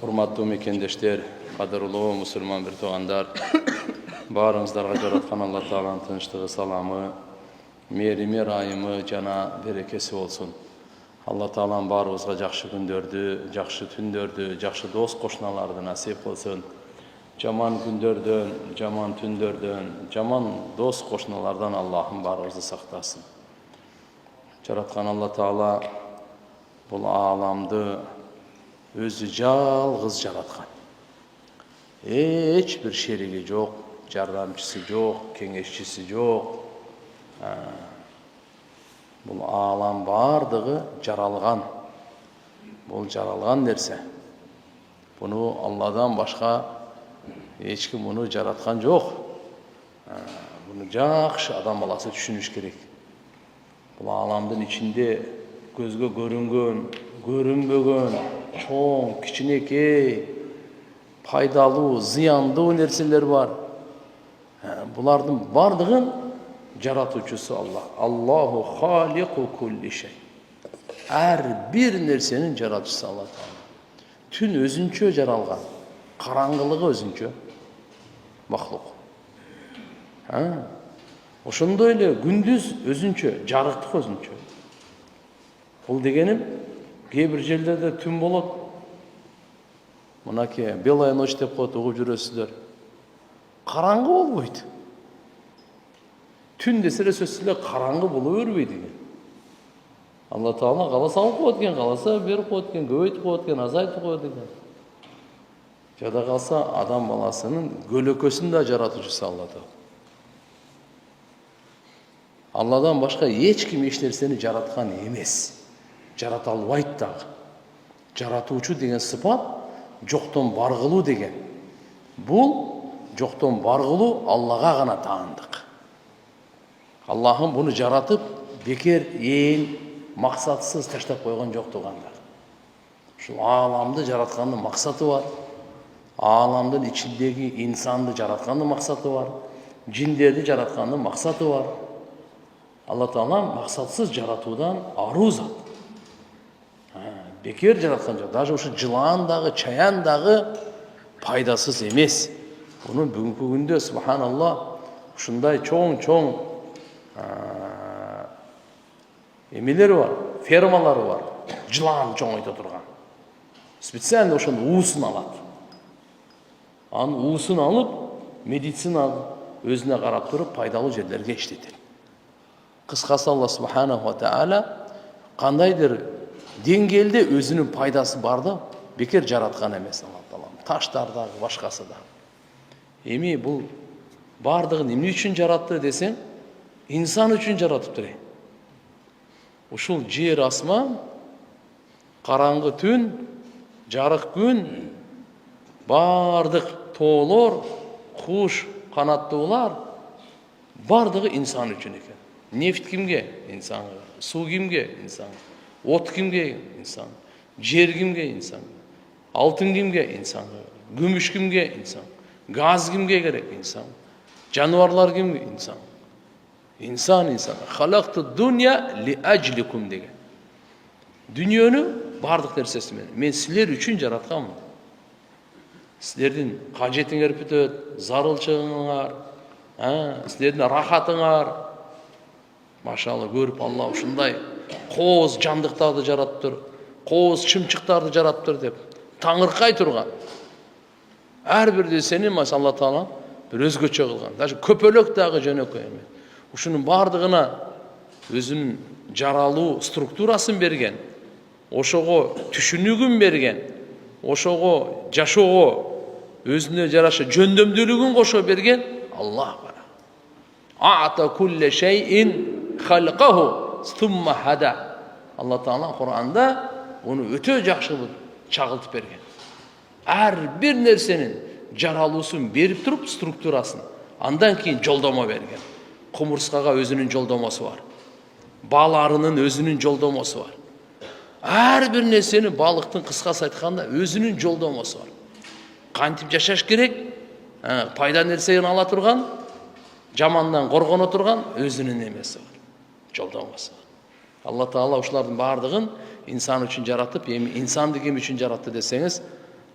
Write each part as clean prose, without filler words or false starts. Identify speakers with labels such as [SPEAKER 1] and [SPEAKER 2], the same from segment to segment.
[SPEAKER 1] Hurmatly mekendештер, qadırlı musulman bir toğanlar, barыңızдарга жараткан Алла Тааланын тынчтыгы, саламы, мерими, райымы жана берекеси болсун. Алла Таалам барыбызга жакшы күндөрдү, жакшы түндөрдү, жакшы дос кошуналарды насип кылсын. Жаман күндөрдөн, жаман түндөрдөн, жаман дос кошуналардан Аллахым барыбызды сактасын. Жараткан Алла Таала бул ааламды өзү жалгыз жараткан. Эч бир шериги жок, жардамчысы жок, кеңешчиси жок. Бул аалам бардыгы жаралган. Бул жаралган нерсе. Буну Алладан башка эч ким муну жараткан жок. Буну жакшы адам баласы түшүнүш керек. Бул ааламдын ичинде көзгө көрүнгөн, көрүнбөгөн, чоң, кичинекей, пайдалуу, зыяндуу нерселер бар. Булардын бардыгын жаратуучусу Аллах. Аллаху халику кулли шей. Ар бир нерсенин жаратуучусу Алла Таала. Түн өзүнчө жаралган, караңгылыгы өзүнчө махлук. Ошондой эле күндүз өзүнчө, жарыктык өзүнчө. Бул дегеним, кээ бир жерлерде түн болот. Мынакей белая ночь деп коет, угуп жүрөсүздөр. Караңгы болбойт. Түн десе сөзсүз эле караңгы боло бербейт экен. Алла Таала кааласа алып коет экен, кааласа берип коет экен, көбөйтүп коет экен, азайтып коет экен. Жада калса адам баласынын көлөкөсүн да жаратуучусу Алла Таала. Алладан башка эч ким эч нерсени жараткан эмес. Жарата албайт дагы. Жаратуучу деген сыпат жоктон баргылуу деген. Бул жоктон баргылуу Аллага гана таандык. Аллахым буну жаратып, бекер ээн максатсыз таштап койгон жок тугандар. Ушул ааламды жараткандын максаты бар. Ааламдын ичиндеги инсанды жараткандын максаты бар. Жиндерди жараткандын максаты бар. Алла Таала максатсыз жаратуудан аруу зат. Бекер жараткан жок. Даже ушу жылан дагы, чаян дагы пайдасыз эмес. Буну бүгүнкү күндө субханалла ушундай чоң эмелери бар, фермалары бар. Жылан чоңойто турган. Специально ошонун уусун алат. Анын уусун алып, медицина өзүнө карап туруп пайдалуу жерлерге иштетет. Кыскасы Алла субханаху ва таала кандайдыр деңгээлде өзүнүн пайдасы бар да, бекер жараткан эмес Алла Таала. Таштар дагы, башкасы да. Эми бул бардыгын эмне үчүн жаратты десең, инсан үчүн жаратыптыр. Ушул жер асман, караңгы түн, жарык күн, бардык тоолор, куш, канаттуулар бардыгы инсан үчүн экен. Нефт кимге? Инсанга. Суу кимге? Инсанга. От кимге? Инсан. Жер кимге? Инсан. Алтын кимге? Инсанга. Күмүш кимге? Инсан. Газ кимге керек? Инсан. Жануарлар кимге? Инсан. Инсан. Халакту дунья ли ажликум деген. Дүниөнү бардык нерсеси менен мен силер үчүн жаратканмын. Силердин кажетиңер бүтөт, зарылчылыгыңар, силердин рахатыңар. Машалла көрүп Алла ушундай кооз жандыктарды жараттыр, кооз чымчыктарды жараттыр деп таңыркай турган. Ар бир нерсени Алла Таала бир өзгөчө кылган. Даже көпөлөк дагы жөнөкөй эмес. Ушунун бардыгына өзүнүн жаралуу структурасын берген, ошого түшүнүгүн берген, ошого жашоого өзүнө жараша жөндөмдүүлүгүн кошо берген Аллах бар. Аата кулле шейин халқаху сумма хада. Алла Таала Кур'анда onu өтө жакшы чагылтып берген. Ар бир нерсенин жаралуусун берип туруп структурасын, андан кийин жолдомо берген. Кумурскага өзүнүн жолдомосу бар. Баларынын өзүнүн жолдомосу бар. Ар бир нерсени балыктын кыскасы айтканда өзүнүн жолдомосу бар. Кантип жашаш керек? Пайда нерсени ала турган, жамандан коргоно турган өзүнүн эмеси бар. Жолдомосу. Алла Таала ушулардын бардыгын инсан үчүн жаратып, эми инсанды ким үчүн жаратты десеңиз,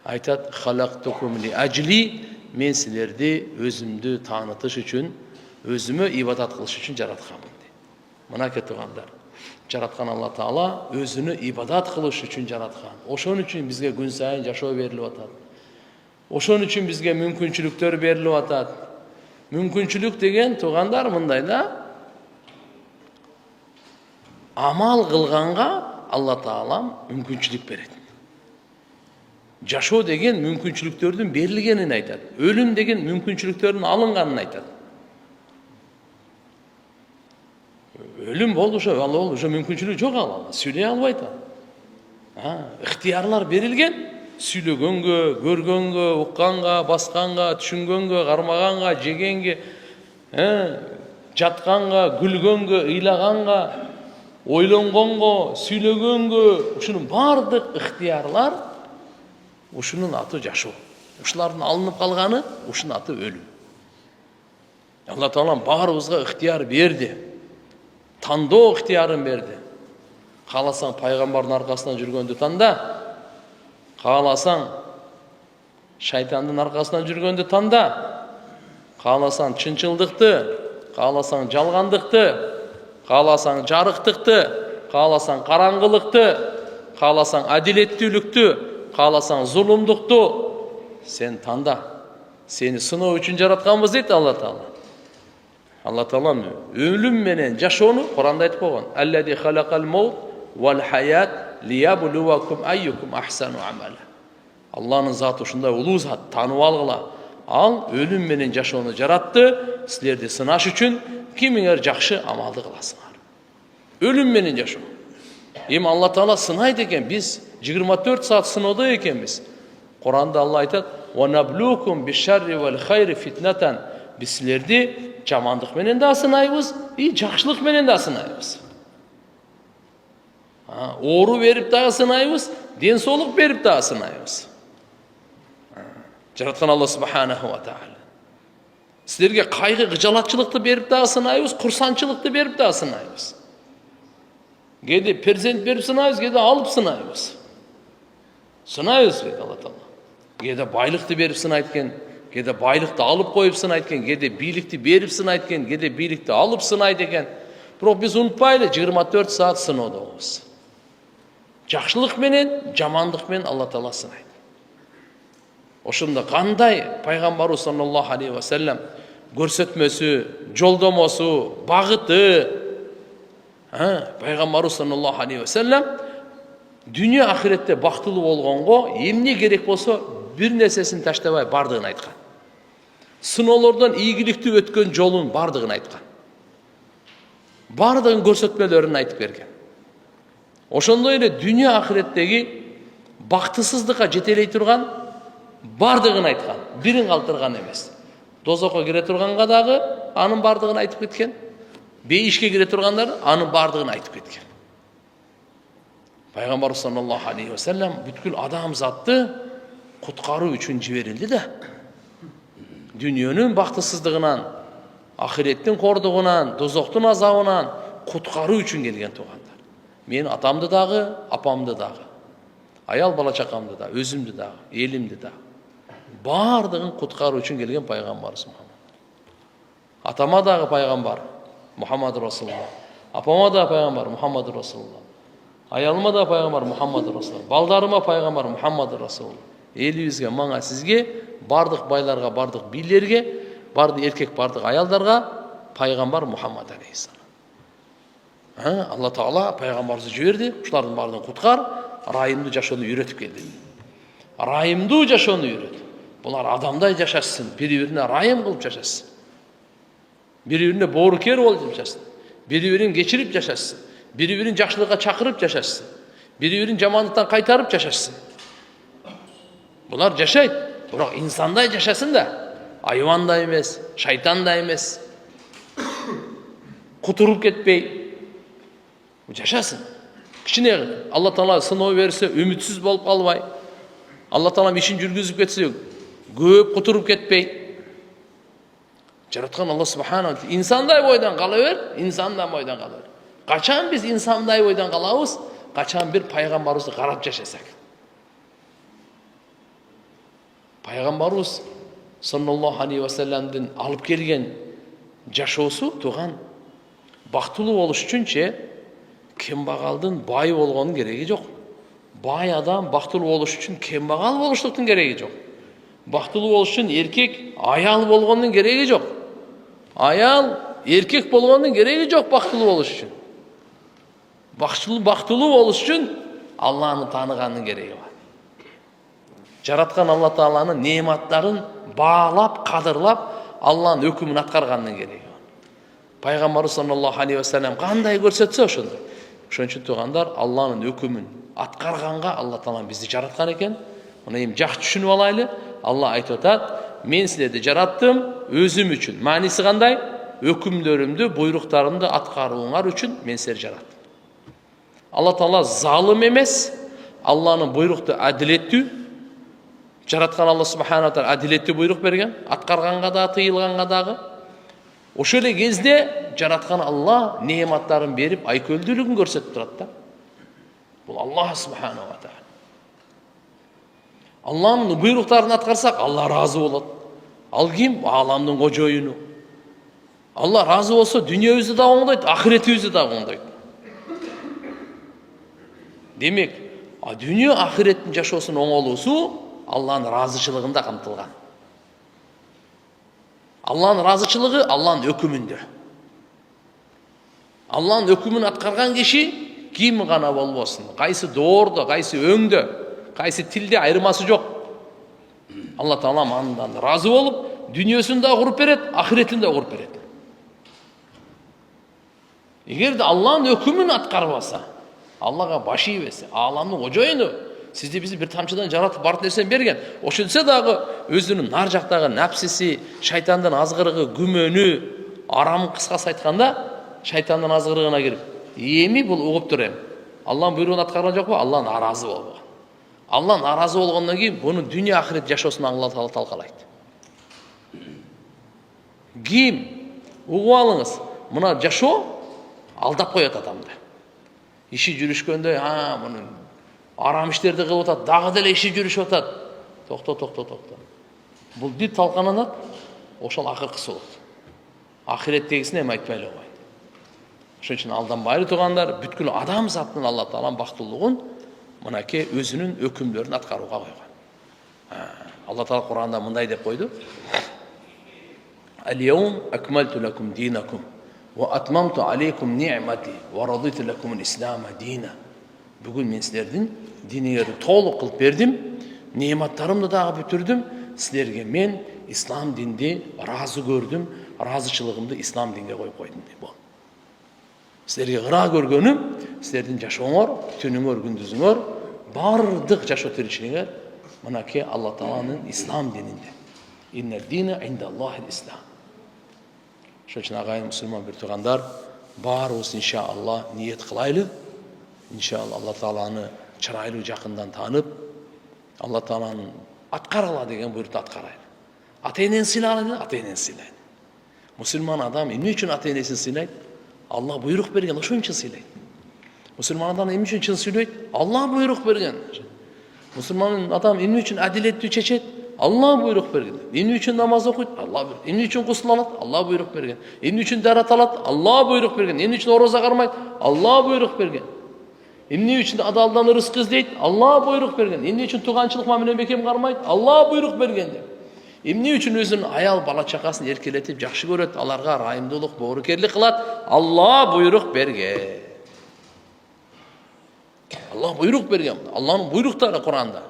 [SPEAKER 1] Айтат: "Халактукум ли ажли", мен силерди өзүмдү таанытыш үчүн, өзүмө ибадат кылыш үчүн жаратканмын дейт. Мынакей туугандар, жараткан Алла Таала өзүнө ибадат кылыш үчүн жараткан. Ошон үчүн бизге күн сайын жашоо берилип атат. Ошон үчүн бизге мүмкүнчүлүктөр берилип атат. Мүмкүнчүлүк деген туугандар мындай да, амал кылганга Алла Таалам мүмкүнчүлүк берет. Жашоо деген мүмкүнчүлүктөрдүн берилгенин айтат. Өлүм деген мүмкүнчүлүктөрдүн алынганын айтат. Өлүм болду ал уже мүмкүнчүлүк жок, ал сүйлөй албайт. Ыктыярлар берилген, сүйлөгөнгө, көргөнгө, укканга, басканга, түшүнгөнгө, кармаганга, жегенге, жатканга, күлгөнгө, ыйлаганга, ойлонгонго, сүйлөгөнгө, ушунун бардык ыктыярлар, ушунун аты жашоо. Ушулардын алынып калганы, ушунун аты өлүм. Алла Таала баарыбызга ыктыяр берди. Тандоо ыктыярын берди. Кааласаң пайгамбардын аркасынан жүргөндү танда, кааласаң шайтандын аркасынан жүргөндү танда, кааласаң чынчылдыкты, кааласаң жалгандыкты, кааласаң жарыктыкты, кааласаң караңгылыкты, кааласаң адилеттүүлүктү, кааласаң зулумдукту, сен танда. Сени сыноо үчүн жаратканбыз дейт Алла Таала. Алла Таала өлүм менен жашоону Куранда айтып койгон. Аллади халакал маут вал хаят лиябулувакум айюкум ахсану амала. Алланын заты ушундай улуу зат, таанып алгыла. Ал өлүм менен жашоону жаратты, силерди сынаш үчүн, кимиңер жакшы амалды кыласыңар. Өлүм менен жашоо. Эми Алла Таала сынайт экен, биз 24 саат сыноодо экенбиз. Куранда Алла айтат: "Ва наблукум бишарри вал хайри фитнатан", биз силерди жамандык менен да сынайбыз, жакшылык менен да сынайбыз. Оору берип дагы сынайбыз, ден соолук берип дагы сынайбыз. Жараткан Алла субханаху ва таала. Силерге кайгы, кыжалатчылыкты берип дагы сынайбыз, курсанчылыкты берип дагы сынайбыз. Кээде перзент берип сынайбыз, кээде алып сынайбыз. Сынайбыз дейт Алла Таала. Кээде байлыкты берип сынайт экен, кээде байлыкты алып коюп сынайт экен, кээде бийликти берип сынайт экен, кээде бийликти алып сынайт экен. Бирок биз унутпайлы, 24 саат сыноодобуз. Жакшылык менен, жамандык менен Алла Таала сынайт. Ошондо кандай пайгамбарыбыз саллаллаху алейхи ва саллям көрсөтмөсү, жолдомосу, багыты, пайгамбарыбыз саллаллаху алейхи ва саллям дүние ахиретте бактылуу болгонго эмне керек болсо бир нерсесин таштабай бардыгын айткан. Сыноолордон ийгиликтүү өткөн жолун бардыгын айткан. Бардыгын көрсөтмөлөрүн айтып берген. Ошондой эле дүние ахиреттеги бактысыздыкка жетелей турган бардыгын айткан, бирин калтырган эмес. Дозокко кире турганга дагы анын бардыгын айтып кеткен. Бейишке кире тургандар анын бардыгын айтып кеткен. Пайгамбар саллаллаху алейхи ва саллям бүткүл адамзатты куткаруу үчүн жиберилди да. Дүниөнүн бактысыздыгынан, ахиреттин кордугунан, дозоктун азабынан куткаруу үчүн келген туугандар. Мен атамды дагы, апамды дагы, аял бала чакамды да, өзүмдү дагы, элимди дагы бардыгын куткаруу үчүн келген пайгамбарыбыз Мухаммад. Атама дагы пайгамбар Мухаммад Расулуллах, апама дагы пайгамбар Мухаммад Расулуллах, аялыма да пайгамбар Мухаммад Расулуллах, балдарыма пайгамбар Мухаммад Расулуллах. Элибизге, маңа, сизге, бардык байларга, бардык бийлерге, бардык эркек, бардык аялдарга пайгамбар Мухаммад алейхиссалам. Алла Таала пайгамбарыбызды жиберди, ушулардын бардыгын куткар, райымдуу жашоону үйрөтүп келди. Райымдуу жашоону үйрөт. Булар адамдай жашашсын, бири-бирине райым кылып жашашсын. Бири-бирине боорукер болуп жашашсын. Бири-бирин кечирип жашашсын. Бири-бирин жакшылыкка чакырып жашашсын. Бири-бирин жамандыктан кайтарып жашашсын. Булар жашайт, бирок инсандай жашасын да, айвандай эмес, шайтандай эмес. Кутуруп кетпей жашасын. Кичине Алла Таала сыноо берсе, үмүтсүз болуп калбай, Алла Таала ишин жүргүзүп кетсе, көп кутуруп кетпей. Жараткан Алла субханаху ва таала инсандай бойдан кала бер, инсандай бойдан кала бер. Качан биз инсандай бойдан калабыз? Качан бир пайгамбарыбызды карап жашасак. Пайғамбарыбыз саллаллаху алейхи ва салламдың алып келген жашоосу туған бактылуу болуш үчүнче кембагалдын бай болгонун кереги жок. Бай адам бактылуу болуш үчүн кембагал болуштуктун кереги жок. Бактылуу болуш үчүн эркек аял болгондун кереги жок. Аял эркек болгондун кереги жок бактылуу болуш үчүн. Бактылуу болуш үчүн Алланы тааныгандын кереги бар. Жараткан Алла Тааланын неаматтарын баалап, кадырлап, Алланын өкүмүн аткаргандын кереги бар. Пайгамбарыбыз саллаллаху алейхи ва саллям кандай көрсөтсө ошондой. Ошон үчүн туугандар, Алланын өкүмүн аткарганга Алла Таала бизди жараткан экен. Муну эми жакшы түшүнүп алайлы. Алла айтып атат: "Мен силерди жараттым өзүм үчүн." Мааниси кандай? Өкүмдөрүмдү, буйруктарымды аткарууңар үчүн мен силерди жараттым. Алла Таала залым эмес, Алланын буйрукту адилеттүү. Жараткан Алла субхана ва таала адилеттүү буйрук берген, аткарганга да, тыйылганга дагы. Ошол эле кезде жараткан Алла неаматтарын берип, айкөлдүүлүгүн көрсөтүп турат да. Бул Алла субхана ва таала. Алланын буйруктарын аткарсак, Алла разы болот. Ал ким? Ааламдын кожоюну. Алла разы болсо, дүйнөбүздү да оңдойт, ахиретибизди да оңдойт. Демек, дүйнө ахиреттин жашоосунун оңолуусу Алланын разычылыгында камтылган. Алланын разычылыгы Алланын өкүмүндө. Алланын өкүмүн аткарган киши ким гана болбосун, кайсы доордо, кайсы өңдө, кайсы тилде айырмасы жок. Алла Таала андан разы болуп, дүйнөсүн да куруп берет, ахиретин да куруп берет. Эгерде Алланын өкүмүн аткарбаса, Аллага баш ийбесе, ааламдын кожоюну сизди бизди бир тамчыдан жаратып бар нерсени берген. Ошентсе дагы өзүнүн нар жактагы напсиси, шайтандын азгырыгы, күмөнү, арам кыскасы айтканда, шайтандын азгырыгына кирип, эми бул угуп тур эми. Алланын буйругун аткарган жокпу? Алла наразы болбогон. Алла наразы болгондон кийин буну дүйнө ахирет жашоосуна Алла Таала талкалайт. Ким? Угуп алыңыз. Мына жашоо алдап коет адамды. Иши жүрүшкөндө, муну арам иштерди кылып атат, дагы деле иши жүрүшүп атат. Токто. Бул бүт талкананат, ошол акыркысы болот. Ахиреттегисин эми айтпай эле койт. Ошон үчүн алданбайлы туугандар, бүткүл адам заттын Алла Тааланын бактылуулугун мынакей өзүнүн өкүмдөрүн аткарууга койгон. Алла Таала Кур'анда мындай деп койду: "Ал-яум акмалту лакум динакум ва атмамту алейкум ни'мати ва радиту лакум ал-ислама дина." Бүгүн мен силердин диниңерди толук кылып бердим, неаматтарымды дагы бүтүрдүм. Силерге мен ислам динди разы көрдүм, разычылыгымды ислам динге коюп койдум деп бол. Силерге кыра көргөнүм, силердин жашооңор, түнүңөр, күндүзүңөр, бардык жашоо тиричилиңер мынакей Алла Тааланын ислам дининде. Инна дина индаллахи ислам. Ошон үчүн агайын мусулман бир туугандар, баарыбыз иншалла ниет кылайлы. Иншалла Алла Тааланы чырайлуу жакындан таанып, Алла Тааланын аткаргыла деген буйрукту аткарайлы. Ата-энени сыйлайлы, ата-энени сыйлайлы. Мусулман адам эмне үчүн ата-энесин сыйлайт? Алла буйрук берген, ошон үчүн сыйлайт. Мусулман адам эмне үчүн чын сүйлөйт? Алла буйрук берген. Мусулман адам эмне үчүн адилеттүү чечет? Алла буйрук берген. Эмне үчүн намаз окуйт? Алла буйрук. Эмне үчүн гусул алат? Алла буйрук берген. Эмне үчүн дарат алат? Алла буйрук берген. Эмне үчүн ороза кармайт? Алла буйрук берген. Эмне үчүн адалдан рызык издейт? Алла буйрук берген. Эмне үчүн туганчылык мамиле бекем кармайт? Алла буйрук берген деп. Эмне үчүн өзүнүн аял бала чакасын эркелетип жакшы көрөт, аларга райымдуулук, боорукерлик кылат? Алла буйрук берген. Алла буйрук берген. Алланын буйруктары Кур'анда.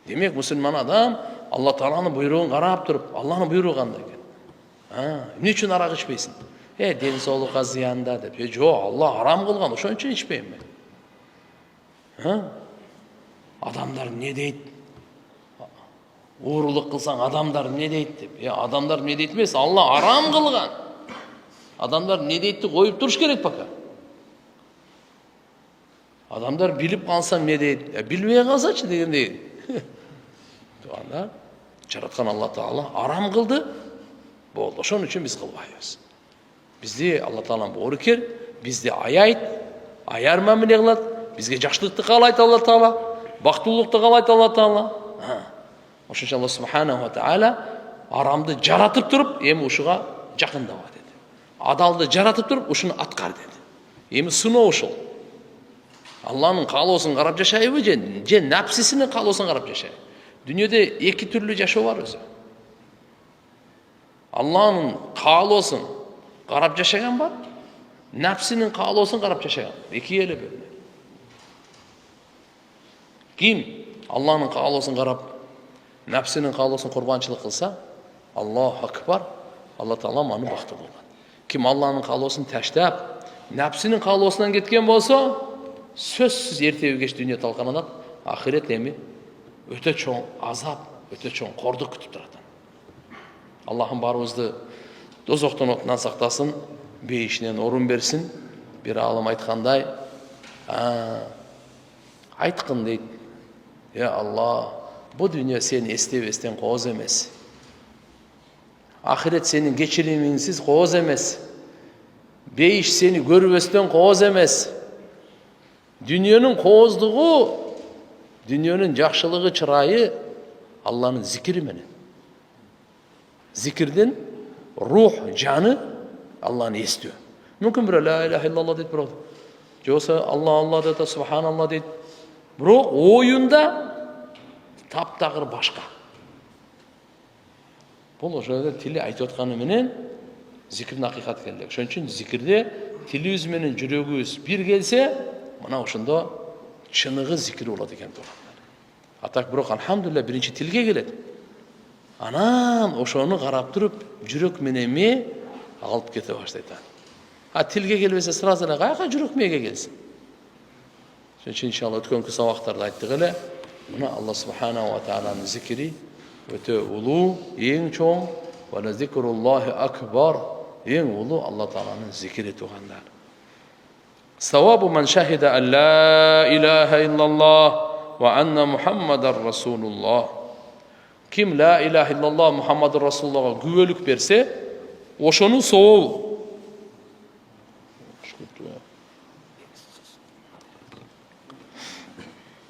[SPEAKER 1] Демек мусулман адам Алла Тааланын буйругун карап туруп, Алланын буйругу кандай экен? Эмне үчүн арак ичпейсиң? Ден соолукка зыянда деп. Жок, Алла арам кылган, ошон үчүн ичпейм мен. Адамдар эмне дейт? Уурулук кылсаң адамдар эмне дейт деп. Адамдар эмне дейт эмес, Алла арам кылган. Адамдар эмне дейтти коюп туруш керек пока. Адамдар билип калса эмне дейт? Билбей калсачы дегендей. Туганда жараткан Алла Таала арам кылды. Болду. Ошон үчүн биз кылбайбыз. Бизди Алла Тааланын боорукер, бизди аяйт, аяр мамиле кылат, бизге жакшылыкты каалайт Алла Таала, бактылуулукту каалайт Алла Таала. Ошончо Алла субханаху ва тааля арамды жаратып туруп, эми ушуга жакындаба деди. Адалды жаратып туруп, ушуну аткар деди. Эми сыноо ушул. Алланын каалоосун карап жашайбы же напсисинин каалоосун карап жашайбы? Дүйнөдө эки түрлүү жашоо бар өзү. Алланын каалоосун карап жашаган бар, напсинин каалоосун карап жашаган. Эки эле бөлүнөт. Ким Алланын каалоосун карап, напсинин каалоосун курбанчылык кылса, Аллаху акбар, Алла Таала аны бактылуу кылат. Ким Алланын каалоосун таштап, напсинин каалоосунан кеткен болсо, сөзсүз эртеби кеч дүйнө талканат, ахирет эми өтө чоң азап, өтө чоң кордук күтүп турат. Аллахым барыбызды дозоктон отунан сактасын, бейишинен орун берсин. Бир алым айткандай, айткын дейт, Алла, бу дүйнө сени эстебестен кооз эмес. Ахирет сенин кечиримиңсиз кооз эмес. Бейиш сени көрбөстөн кооз эмес. Дүйнөнүн кооздугу, дүйнөнүн жакшылыгы, чырайы Алланын зикири менен. Зикирдин рух, жаны Алланы эстөө. Мүмкүн бирөө ла иляха иллаллах дейт, бирок жоксо Алла дейт, субханалла дейт. Бирок оюнда таптагыр башка. Бул ошо тили айтып атканы менен зикирдин акыйкаты келди. Ошон үчүн зикирде тилибиз менен жүрөгүбүз бир келсе, мына ошондо чыныгы зикир болот экен туугандар. Атак бирок алхамдулилля биринчи тилге келет. Анан ошону карап туруп, жүрөк менен ме алып кете баштайт. Тилге келбесе сразу эле каяка жүрөк мээге келсин. Ошон үчүн иншалла өткөнкү сабактарда айттык эле. Мына Алла субханаху ва тааланын зикири өтө улуу, эң чоң, ва зикруллахи акбар, эң улуу Алла тааланын зикири туугандар. Савабу ман шахида ан ла илаха иллаллах ва анна Мухаммадар расулуллах. Ким ла илаха иллаллах Мухаммадар расулуллахга күбөлүк берсе, ошонун сообу.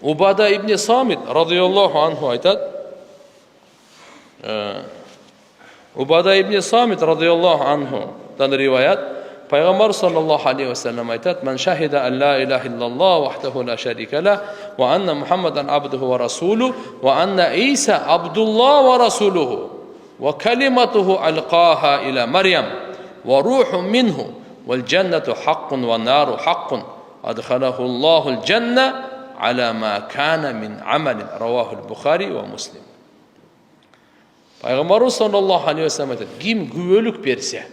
[SPEAKER 1] Убада ибн Самит радиаллаху анху айтат. Убада ибн Самит радиаллаху анху дан риваят. Пайгамбар саллаллаху алейхи ва саллям айтат: "Ман шахида ан ла илаха иллаллах вахдаху ла шарика ла ва анна Мухаммадан абдуху ва расулу ва анна Иса абдуллах ва расулуху ва калиматуху алqaha ila Maryam ва рухун минху вал джаннату хаккун ва нару хаккун адхалаху Аллаху аль-джанна ala ma kana min amalin." Равахул Бухари ва Муслим. Пайгамбарыбыз саллаллаху алейхи ва саллям айтат: "Ким күбөлүк берсе,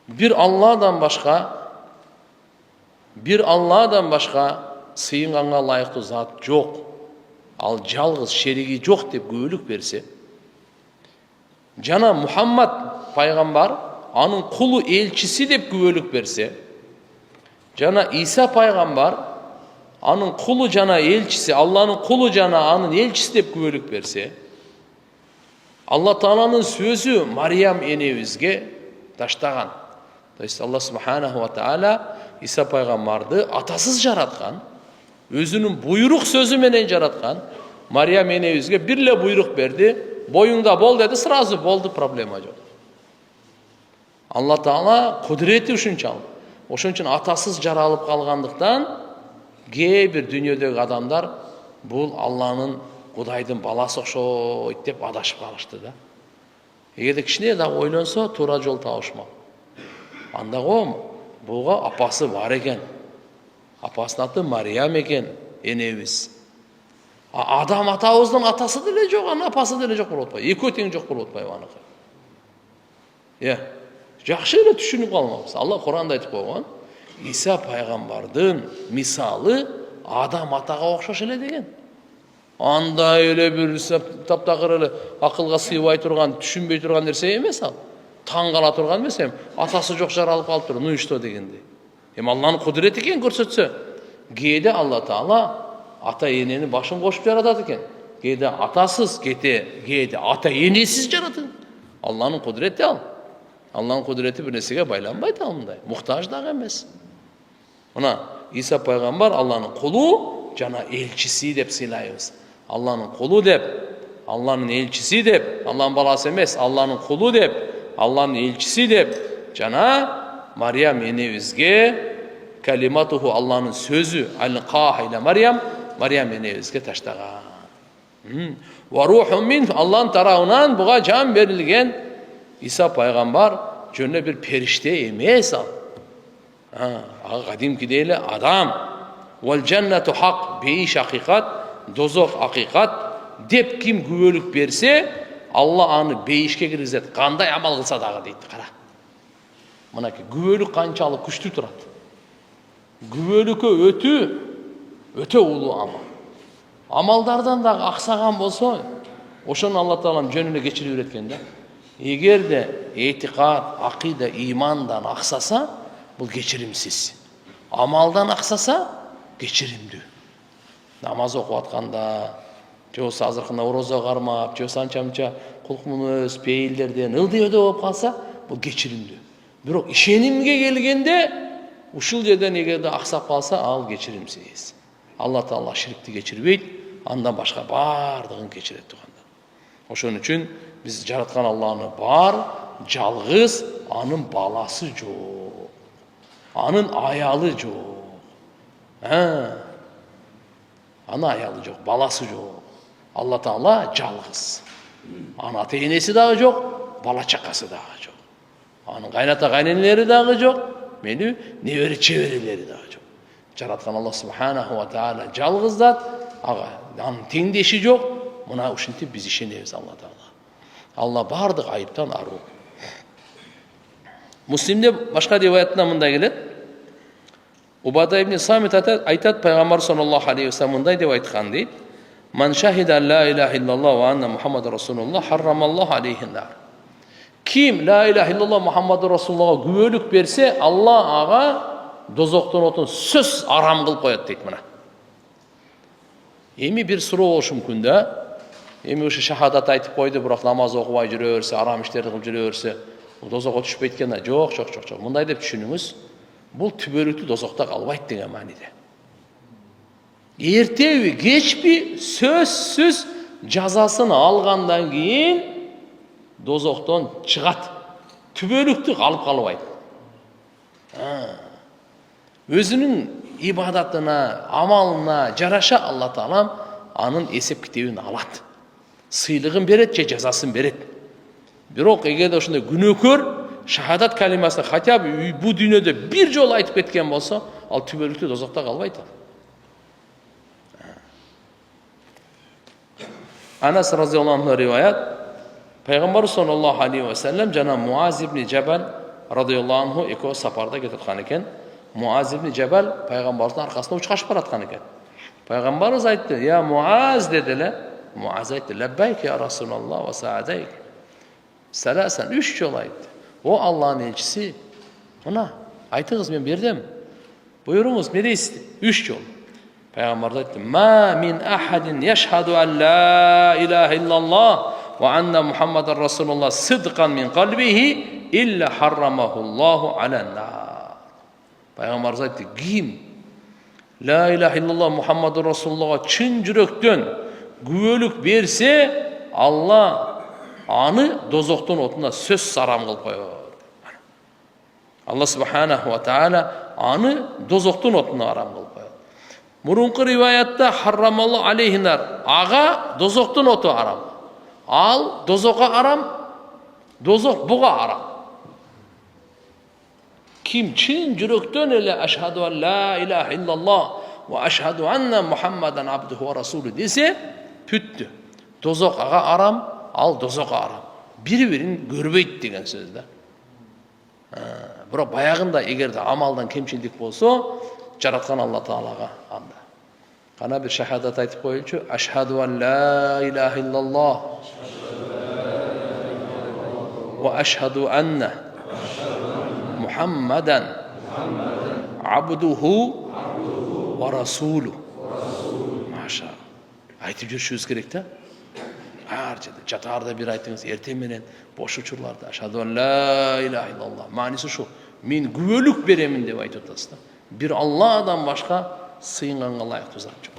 [SPEAKER 1] bir Allah'dan başka sıyınganга layıklı zat yok. Al жалгыз şerigi yok деп күбөлүк берсе, жана Muhammed пайгамбар анын кулу элчиси деп күбөлүк берсе, жана İsa пайгамбар анын кулу жана элчиси, Алланын кулу жана анын элчиси деп күбөлүк берсе, Алла Тааланын сөзү Мариям энебизге таштаган. То есть Алла субханаху ва таала İsa пайгамбарды атасыз жараткан, өзүнүн буйрук сөзү менен жараткан. Мариям энебизге бирле буйрук берди, боюңда бол деди, сразу болду, проблема жок. Алла Таала кудурети ушунчалык. Ошон үчүн атасыз жаралып калгандыктан кээ бир дүйнөдөгү адамдар бул Алланын Кудайдын баласы окшойт деп адашып калышты да. Эгерде кичине да ойлонсо, туура жол табышмак. Анда ком, буга апасы бар экен. Апасынын аты Мариям экен, энебиз. Адам атабыздын атасы деле жок, анын апасы деле жок болуп атпайбы? Экөө тең жок болуп атпайбы аныкы? Жакшы эле түшүнүп калмабыз. Алла Куранда айтып койгон, İsa пайгамбардын мисалы Адам атага окшош эле деген. Андай эле бир таптакыр эле акылга сыйбай турган, түшүнбөй турган нерсе эмес ал. Таң кала турган эмес, атасы жок жаралып калыптыр, ну и что дегендей. Алланын кудурети экен көрсөтсө. Кээде Алла Таала ата энени башын кошуп жаратат экен. Кээде атасыз, кээде ата энесиз жаратат. Алланын кудурети ал. Алланын кудурети бир нерсеге байланбайт ал мындай. Муктаж дагы эмес. Мына İsa пайгамбар Алланын кулу жана элчиси деп сыйлайбыз. Алланың құлы деп, Алланың елшісі деп, Алланың баласы емес, Алланың құлы деп, Алланың елшісі деп, жана Мариям енебізге калиматуху Алланың сөзі, аль-қахиля Мариям енебізге таштаған. Ва руху мин, Алланың тарауынан бұға жан берілген Иса пайғамбар жөніне бір періште емес ал. Қадимки дейлі адам. Вал жаннату хақ, бейіш ақиқат, дозоқ ақиқат деп кім күбөлік берсе, Алла аны бейішке кіргізеді. Қандай амал қылса дағы дейді. Қара. Мұнаки күбөлік қаншалық күшті тұрады. Күбөлікі өте ұлы амал. Амалдардан дағы ақсаған болса, ошон Алла Таалам жөніне кечирип береткен да. Егер де этиқад, ақида, имандан ақсаса, бұл кечиримсіз. Амалдан ақсаса, кечиримдүү. Намаз оқып атқанда, жосы азырқында ораза қармап, жосы анча-мынча құлқымыз, пейілдерден ылды-өді болып қалса, бұл кечиримдүү. Бирок ишенимге келгенде, ушул жерден эгерде ақсап қалса, ал кечиримсиз. Алла Таала ширкти кечирбейт, андан башка бардыгын кечирет туганда. Ошон үчүн биз жараткан Алланы бар, жалгыз, анын баласы жок. Анын аялы жок. Анын аялы жок, баласы жок. Алла Таала жалгыз. Анын ата-энеси дагы жок, бала чакасы дагы жок. Анын кайната кайненелери дагы жок, мени небери чеберелери дагы жок. Жараткан Алла Субханаху ва Таала жалгыз зат, анын теңдеши жок. Мына ушинтип биз ишенебиз Алла Таала. Алла бардык айыптан аруу. Муслимде башка риваяттан мындай келет. Убада ибн Самит айтат, пайгамбар саллаллаху алейхи ва саллям мындай деп айткан дейт. Ман шахида ла илаха иллаллах ва анна Мухаммаду расулуллах харрамаллаху алейхи нар. Ким ла илаха иллаллах Мухаммаду расулуллахга күбөлүк берсе, Алла ага дозоктон отун сөз арам кылып коет дейт мына. Эми бир суроо болушу мүмкүн да. Эми ушу шахадат айтып койду, бирок намаз окубай жүрө берсе, арам иштерди кылып жүрө берсе, дозокко түшпөйт экен да. Жок. Мындай деп түшүнүңүз. Бул түбөлүктүү дозокто калбайт деген мааниде. Эртеби, кечпи сөзсүз жазасын алгандан кийин дозоктон чыгат. Түбөлүктүү калып калбайт. Өзүнүн ибадатына, амалына жараша Алла Таалам анын эсеп китебин алат. Сыйлыгын берет же жазасын берет. Бирок эгерде ошондой күнөөкөр шахадат калимасын хотя бы бу дүйнөдө бир жолу айтып кеткен болсо, ал түбөлүктүү дозокто калбайт. Анас разияллаху анху риваят, пайгамбар саллаллаху алейхи ва саллям жана Муаз ибн Жабал радияллаху анху экөө сапарда кетип аткан экен. Муаз ибн Жабал пайгамбардын аркасына учкашып бараткан экен. Пайгамбарыбыз айтты: "Я Муаз" деди эле. Муаз айтты: "Лаббайк я Расулаллах ва саадайк." Саласан 3 жол айтты. О Алланын элчиси, мына айтыңыз, мен бердим. Буйруңуз, не дейсиз? 3 жол. Пайгамбар айтты: "Ма мин ахадин яшхаду ан ла илаха иллаллах ва анна Мухаммадар Расулуллах сидкан мин қалбихи илля харрамахуллаху алан нар." Пайгамбар айтты: "Ким ла илаха иллаллах Мухаммадар Расулуллахга чын жүрөктөн күбөлүк берсе, Алла аны дозоктон отуна сөз арам кылып коёт." Алла Субханаху ва Таала аны дозоктон отуна арам кылып коёт. Мурунку риваятта харрамаллаху алейхи нар, ага дозоктон оту арам. Ал дозокко арам, дозок буга арам. Ким чын жүрөктөн эле ашхаду ан ла илаха иллаллах ва ашхаду анна Мухаммадан абдуху ва расулу десе, бүттү. Дозок ага арам, ал дозокко арам. Бири-бирин көрбөйт деген сөз да. Бирок баягында эгерде амалдан кемчилдик болсо, жараткан Алла Таалага анда. Кана бир шахадат айтып коелучу: "Ашхаду ан ла илаха иллаллах ва ашхаду анна Мухаммадан абдуху ва расулу." Маша. Айтып жүрүшүбүз керек да. Ар жерде жатаарда бир айтыңыз, эртең менен бош учурларда ашхаду ан ла илаха иллаллах. Мааниси ушу: мен күбөлүк беремин деп айтып атасыз да. Бир Алладан башка сыйынганга ылайыктуу зат жок.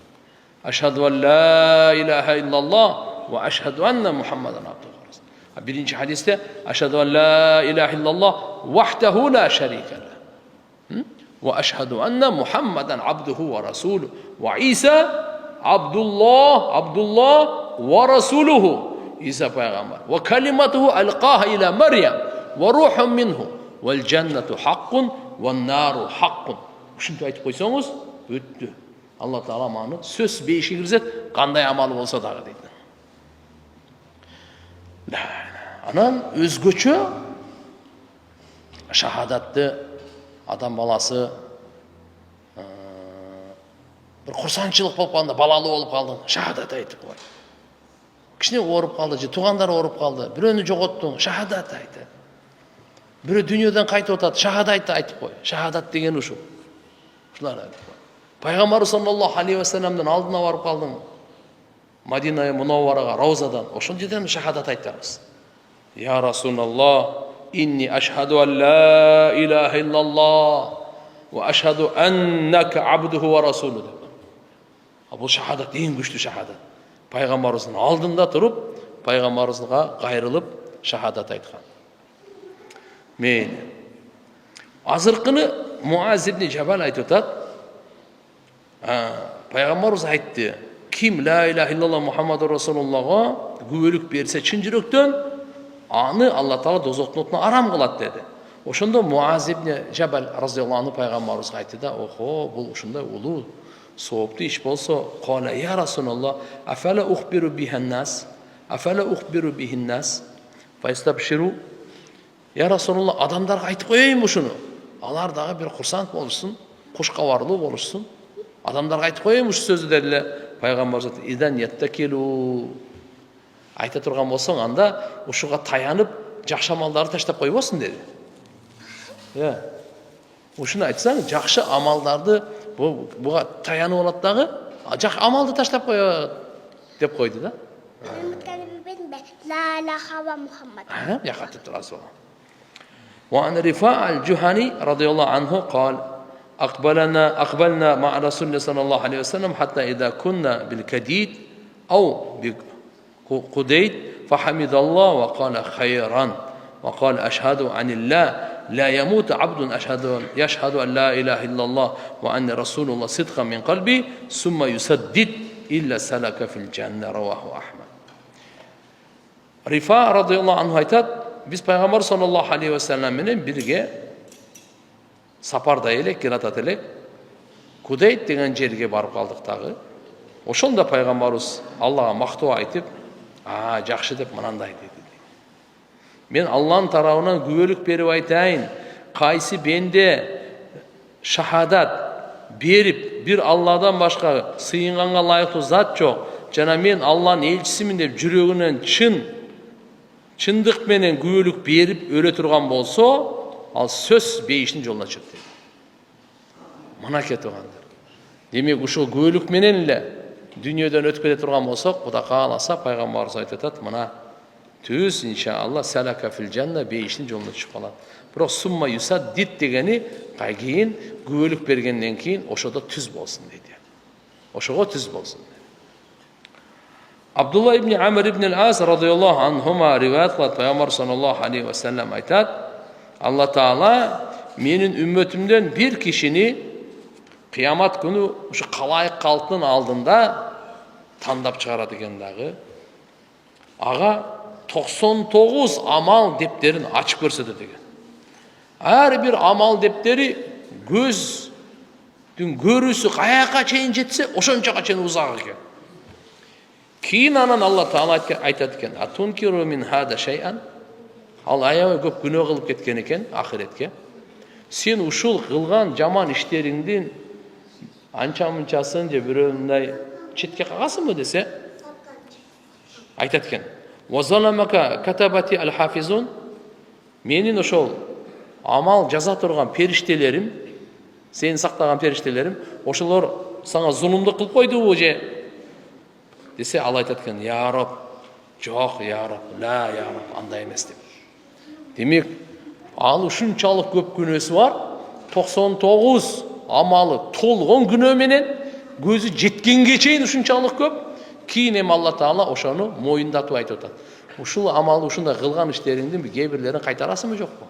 [SPEAKER 1] Ашхаду ан ла илаха иллаллах ва ашхаду анна Мухаммадан абдуху ва расулух. Birinci hadiste Ашхаду ан ла илаха иллаллах вахдаху ла шарика лах. Ва ашхаду анна Мухаммадан абдуху ва расулух. Ва Иса Абдуллах ва расулуху. Иса пайғамбар. Ва калиматуху алқаха иля Марьям ва рухун минху. Вал джаннату хаққун ва нару хаққун. Ушинтип айтып қойсаңыз, өтті. Алла Таала маны сөз бейші кіргізеді, қандай амалы болса дағы дейді. Анан өзгөчө шахадатты адам баласы бір құрсаншылық болып қалды, балалы болып қалды, шахадат айтып қой. Кішіне орып қалды, же туғандар орып қалды, біреуні жоғоттың, шахадат айты. Біреу дүниеден қайтып отады, шахадат айтып қой. Шахадат деген ұшу. Шулар айтып қой. Пайғамбар саллаллаху алейхи ва салламның алдына барып қалдың. Мадина Мунаввараға, Раузадан. Ошол жерден шахадат айтамыз. Я Расулаллах, инни ашхаду ан ла илаха иллаллах ва ашхаду аннака абдуху ва расулу. Бұл шахадат ең күшті шахадат. Пайғамбарымыздың алдында тұрып, пайғамбарымызға қайрылып шахадат айтқан. Мейлі. Азырқыны Муаз ибн Жабал айтып отады. Пайғамбарымыз айтты, ким ла илаха иллаллах Мухаммаду Расулуллахға күбөлүк берсе чын жүректен, аны Алла Таала дозоқтың отына арам қылады деді. Ошондо Муаз ибн Жабал разияллаху анху пайғамбарымызға айтты да, охо, бұл ошондай улуу сооптуу иш болсо, қала я Расулаллах, афала ухбиру биханнас, афала ухбиру бихиннас, файстабширу. Я Расулаллах, адамдарға айтып қояйын ушуну. Алар дагы бир курсант болушсун, кушкабарлуу болушсун. Адамдарға айтып қояйын ушу сөздү дедилер. Пайгамбар заты идан яттакилу. Айта турган болсоң, анда ушуга таянып, жакшы амалдарды таштап койбосун деди. Ушуну айтсаң, жакшы амалдарды буга таянып алат дагы, жакшы амалды таштап коет деп койду да.
[SPEAKER 2] لا إله محمد.
[SPEAKER 1] يا خاطر الرسول. وعن رفاعة الجهني رضي الله عنه قال أقبلنا مع رسول الله صلى الله عليه وسلم حتى إذا كنا بالكديد أو بقديد فحمد الله وقال خيرا وقال أشهد عن الله لا يموت عبد يشهد أن لا إله إلا الله وأن رسول الله صدقا من قلبي ثم يسدد إلا سلك في الجنة رواه أحمد. Рифа радиаллаху анху айтады, біз пайғамбар саллаллаху алейхи ва салламмен бірге сапарда елек, киратат елек, Кудейт деген жерге барып қалдық тағы. Ошонда пайғамбарымыз Аллаға мақтау айтып, жақсы деп мынандай деді. Мен Алланың тарауынан күбөлүк беріп айтайын, қайсы бенде шахадат беріп, бір Алладан башқа сыйынғанға лайықты зат жоқ, жана мен Алланың елшісімін деп жүрегінен чындық менен күбөлүк беріп өле турган болсо, ал сөз бейиштин жолуна чыкты. Мына кетип калгандар. Демек ушул күбөлүк менен эле дүйнөдөн өтүп кете турган болсок, Кудай кааласа пайгамбарыбыз айтып атат, мына түз иншалла салака фил жанна бейиштин жолуна чыгып калат. Бирок сумма юсаддид дегени кийин күбөлүк бергенден кийин ошодо түз болсун дейт. Ошого түз болсун. Абдулла ибн Амр ибн al-As radıyallahu anhuma rivayet kılat Peygamber sallallahu aleyhi ve sellem aytat, Allah Teala menin ümmetimden bir kişini kıyamet günü şu kalayık kaltının aldığında tandap çıkarad eken dağı. Ağa 99 amal depterin açıp görsetedi eken. Her bir amal defteri gözdün görüsü kayaka çeyin jetse oşonçaga çeyin uzak eken. Кейін анан Алла Таала айтат экен, атункиру мин хада шайан. Ал аябай көп күнөө кылып кеткен экен ахиретке. Сен ушул кылган жаман иштериңдин анча-мынчасын же бирөөмүндай четке кагасыңбы десе, айтат экен. Ва заламака катабати ал-хафизун. Менин ошол амал жаза турган периштелерим, сени сактаган периштелерим, ошолор сага зулумдук кылып койдубу же? Десе, ал айтат экен, я Раб, жок, я Раб, ла, я Раб, андай эмес деп. Демек, ал ушунчалык көп күнөөсү бар, 99 амалы толгон күнөө менен көзү кеткенге чейин ушунчалык көп. Кийин эми Алла Таала ошону моюндатып айтып атат. Ушул амал ушундай кылган иштериңдин бир бирлерин кайтарасыңбы жокпу?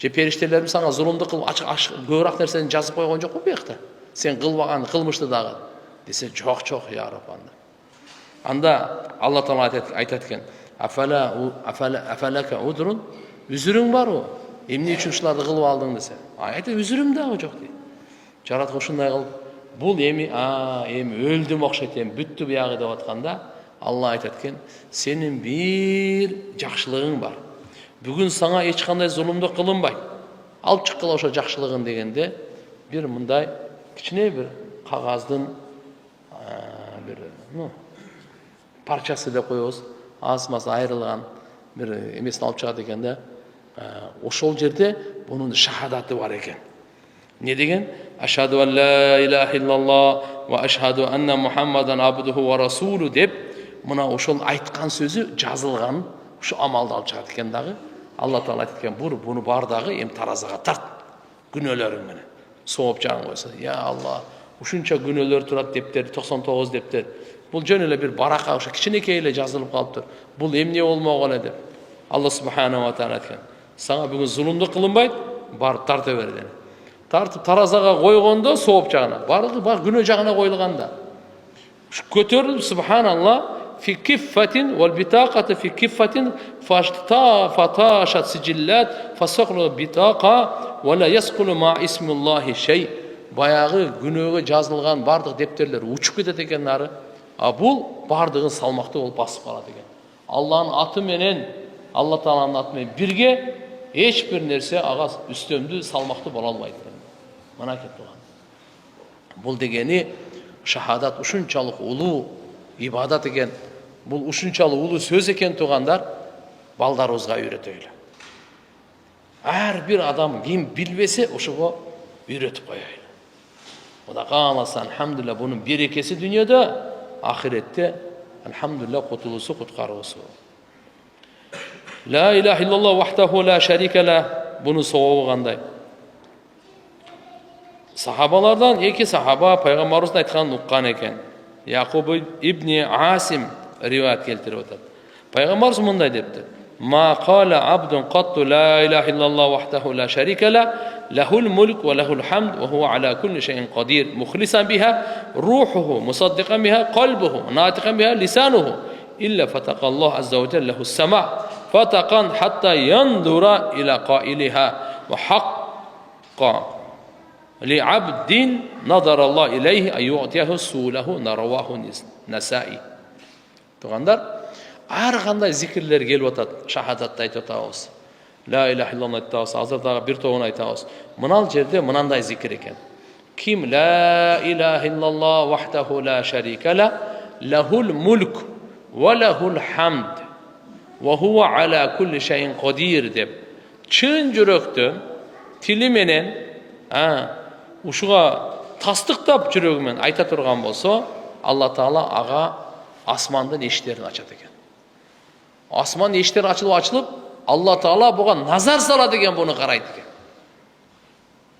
[SPEAKER 1] Же периштелерим сага зулумду кылып көбүрөөк нерсени жазып койгон жокпу буякта? Сен кылбаган кылмышты дагы десе, жок, я Рабб. Анда Алла Таала айтат экен: афалака удрун, үзүрүң барбы? Эмне үчүн ушуларды кылып алдың десе, айтат, үзүрүм дагы жок дейт. Жараткыч ушундай кылып, бул эми өлдүм окшойт, эми бүттү буягы деп атканда, Алла айтат экен: сенин бир жакшылыгың бар. Бүгүн саңа эч кандай зулумду кылынбайт. Алып чыккыла ошо жакшылыгын дегенде, бир мындай кичине бир кагаздын бир парчасы деп коебуз, аз-маз айрылган бир эмесин алып чыгат экен да. Ошол жерде бунун шахадаты бар экен. Не деген? Ашхаду ан ла илаха иллаллах ва ашхаду анна Мухаммадан абдуху ва расулу деп, мына ошол айткан сөзү жазылган, ушу амалды алып чыгат экен дагы. Алла Таала айтат экен: буну бардагы эми таразага тарт, күнөөлөрүң менен. Сооп жагын койсо, я Алла, ушунча күнөөлөр турат дептер, 99 дептер. Бул жөн эле бир барака, ошо кичинекей эле жазылып калыптыр. Бул эмне болмогон эле деп. Алла субханаху ва тааля айткан: сага бүгүн зулумду кылынбайт, бар тарта бер dedi. Тартып таразага койгондо сооп жагына, барлыгы бар күнөө жагына коюлганда. Көтөрүлүп субханалла, фи киффатин вал битақата фи киффатин фаташат сижиллат фасакру битаqa ва ла яскулу ма исмиллахи шей. Баягы күнөөгө жазылган бардык дептерлер учуп кетет экен нары. А бул бардыгын салмактуу болуп басып калат экен. Алланын аты менен, Алла Тааланын аты менен бирге эч бир нерсе ага үстөмдүү салмактуу боло албайт. Мына кеп турган. Бул дегени шахадат ушунчалык улуу ибадат экен. Бул ушунчалык улуу сөз экен тугандар, балдарыбызга үйрөтөйлү. Ар бир адам ким билбесе ошого үйрөтүп коелу. Кудай кааласа, алхамдулилlah, бунун берекеси дүйнөдө, ахиретте алхамдулилlah кутулуусу, куткаруусу. Ла илаха иллаллах вахтаху ла шарика ла, бунун сообу кандай? Сахабалардан эки сахаба пайгамбарыбыздын айтканын уккан экен. Якуб ибн Асим риваят келтирип атат. Пайгамбарыбыз мындай депти: "Ма кала абдун катту ла илаха иллаллах вахтаху ла шарика ла, лахул мульк ва лахул хамд ва хува аля кулли шайин кадир, мухлисан биха рухуху, мусаддикан биха калбуху, натикан биха лисануху, илля фатакаллаху азза ва джалла лаху ссама, фатакан хатта яндура иля каилиха, ва хакка لعبد نظر الله إليه أن يعطيه سوله نرواه نسائي." Тугандар, ар кандай зикирлер келип атат, шахадатты айтып атабыз. Ла илаха иллаллах айтабыз, азыр дагы бир тобун айтабыз. Мынал жерде мынандай зикир экен. Ким ла илаха иллаллах вахтаху ла шарика ла, лахул мульк ва лахул хамд ва хува аля кулли шайин кадир деп чын жүрөктөн тили менен ушуга тастыктап жүрөгүмен айта турган болсо, Алла Таала ага асмандын эшиктерин ачат экен. Асман эшиктери ачылып, Алла Таала буга назар салат экен, буну карайт экен.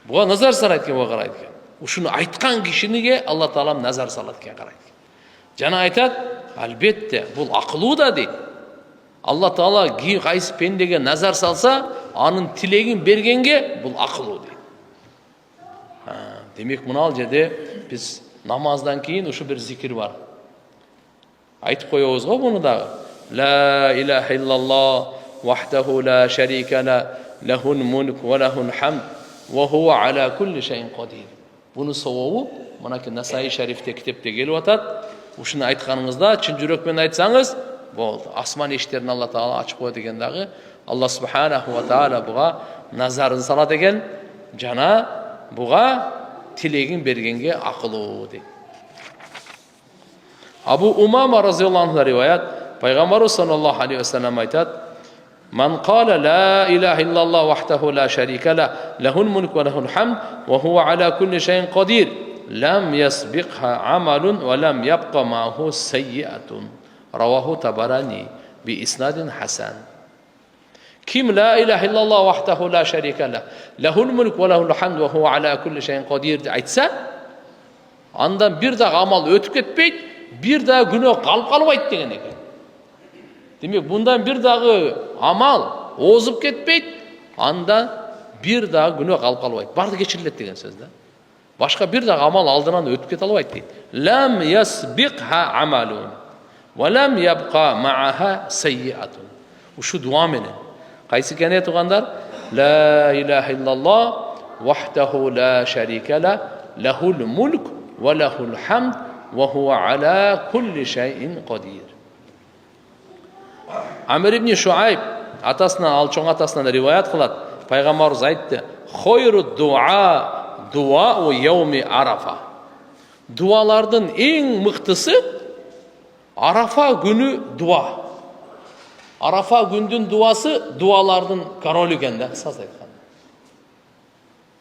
[SPEAKER 1] Буга назар салат экен, буга карайт экен. Ушуну айткан кишиге Алла Таала назар салат экен, карайт экен. Жана айтат, албетте, бул акылуу да дейт. Алла Таала кайсы пендеге назар салса, анын тилегин бергенге бул акылуу дейт. Демек мынал жерде биз намаздан кийин ушу бир зикир бар. Айтып коебуз го буну дагы. Ла илаха иллаллах вахтаху ла шарика ла, лахул мульк ва лахул хамд ва хува аля кулли шайин кадир. Буну сообу мынакей Насаи шарифте китепте келип атат. Ушуну айтканыңызда чын жүрөк менен айтсаңыз болду. Асман эшиктерин Алла Таала ачып коет экен дагы. Алла субханаху ва тааля буга назарын салат экен, жана буга тилегин бергенге акылуу дейт. Абу Умама разияллаху анху риваят, пайгамбарыбыз саллаллаху алейхи ва саллям айтат: "Ман кала ла илаха иллаллах вахтаху ла шарика ла, лахул мульк ва лахул хамд ва хува аля кулли шайин кадир, лам ясбикха амалун ва лам ябқа мааху саййатун." Раваху Табарани би иснадин хасан. Ким ла илаха иллаллах вахтаху ла шарика ла, лахул мульк ва лахул хамд ва хува аля кулли шайин кадир айтса, Андан бир дагы амал өтүп кетпейт, бир дагы күнөө калып калбайт деген экен. Демек, bundan бир дагы амал озуп кетпейт, анда бир дагы күнөө калып калбайт. Барды кечирилет деген сөз да. Башка бир дагы амал алдынан өтүп кете албайт дейт. Лам ясбиқха амалун ва лам ябқа ма'аха саййатун. Ушу дуа менен. Кайсы экени тугандар? Ла илаха иллаллах вахдаху ла шарика ла, лахул мулк ва лахул хамд ва хува ала кулли шайин кадир. Амир ибн Шуайб атасынан, ал чоң атасынан риваят кылат. Пайгамбарыбыз айтты: "Хойру дуа дуау яуми арафа." Дуалардын эң мыктысы Арафа күнү дуа. Арафа күндүн дуасы дуалардын королу экен да, саз айтканда.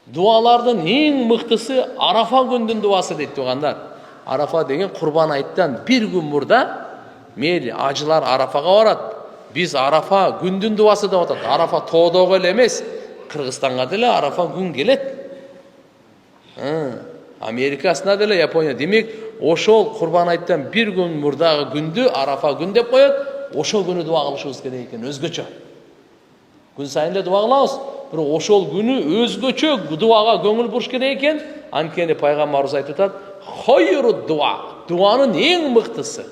[SPEAKER 1] Дуалардын эң мыктысы Арафа күндүн дуасы дейт тугандар. Арафа деген Курбан айттан бир күн мурда мейли ажылар Арафага барат. Биз Арафа күндүн дуасы деп атат. Арафа тоодого эле эмес, Кыргызстанга деле Арафа күн келет. Америкасына деле, Япония. Демек, ошол Курбан айттан бир күн мурдагы күндү Арафа күн деп коет. Ошол күнү дуа кылышыбыз керек экен, өзгөчө. Күн сайын эле дуа кылабыз, бирок ошол күнү өзгөчө дуага көңүл буруш керек экен. Анткени пайгамбарыбыз айтып атат: "Хойру дуа." Дуанын эң мыктысы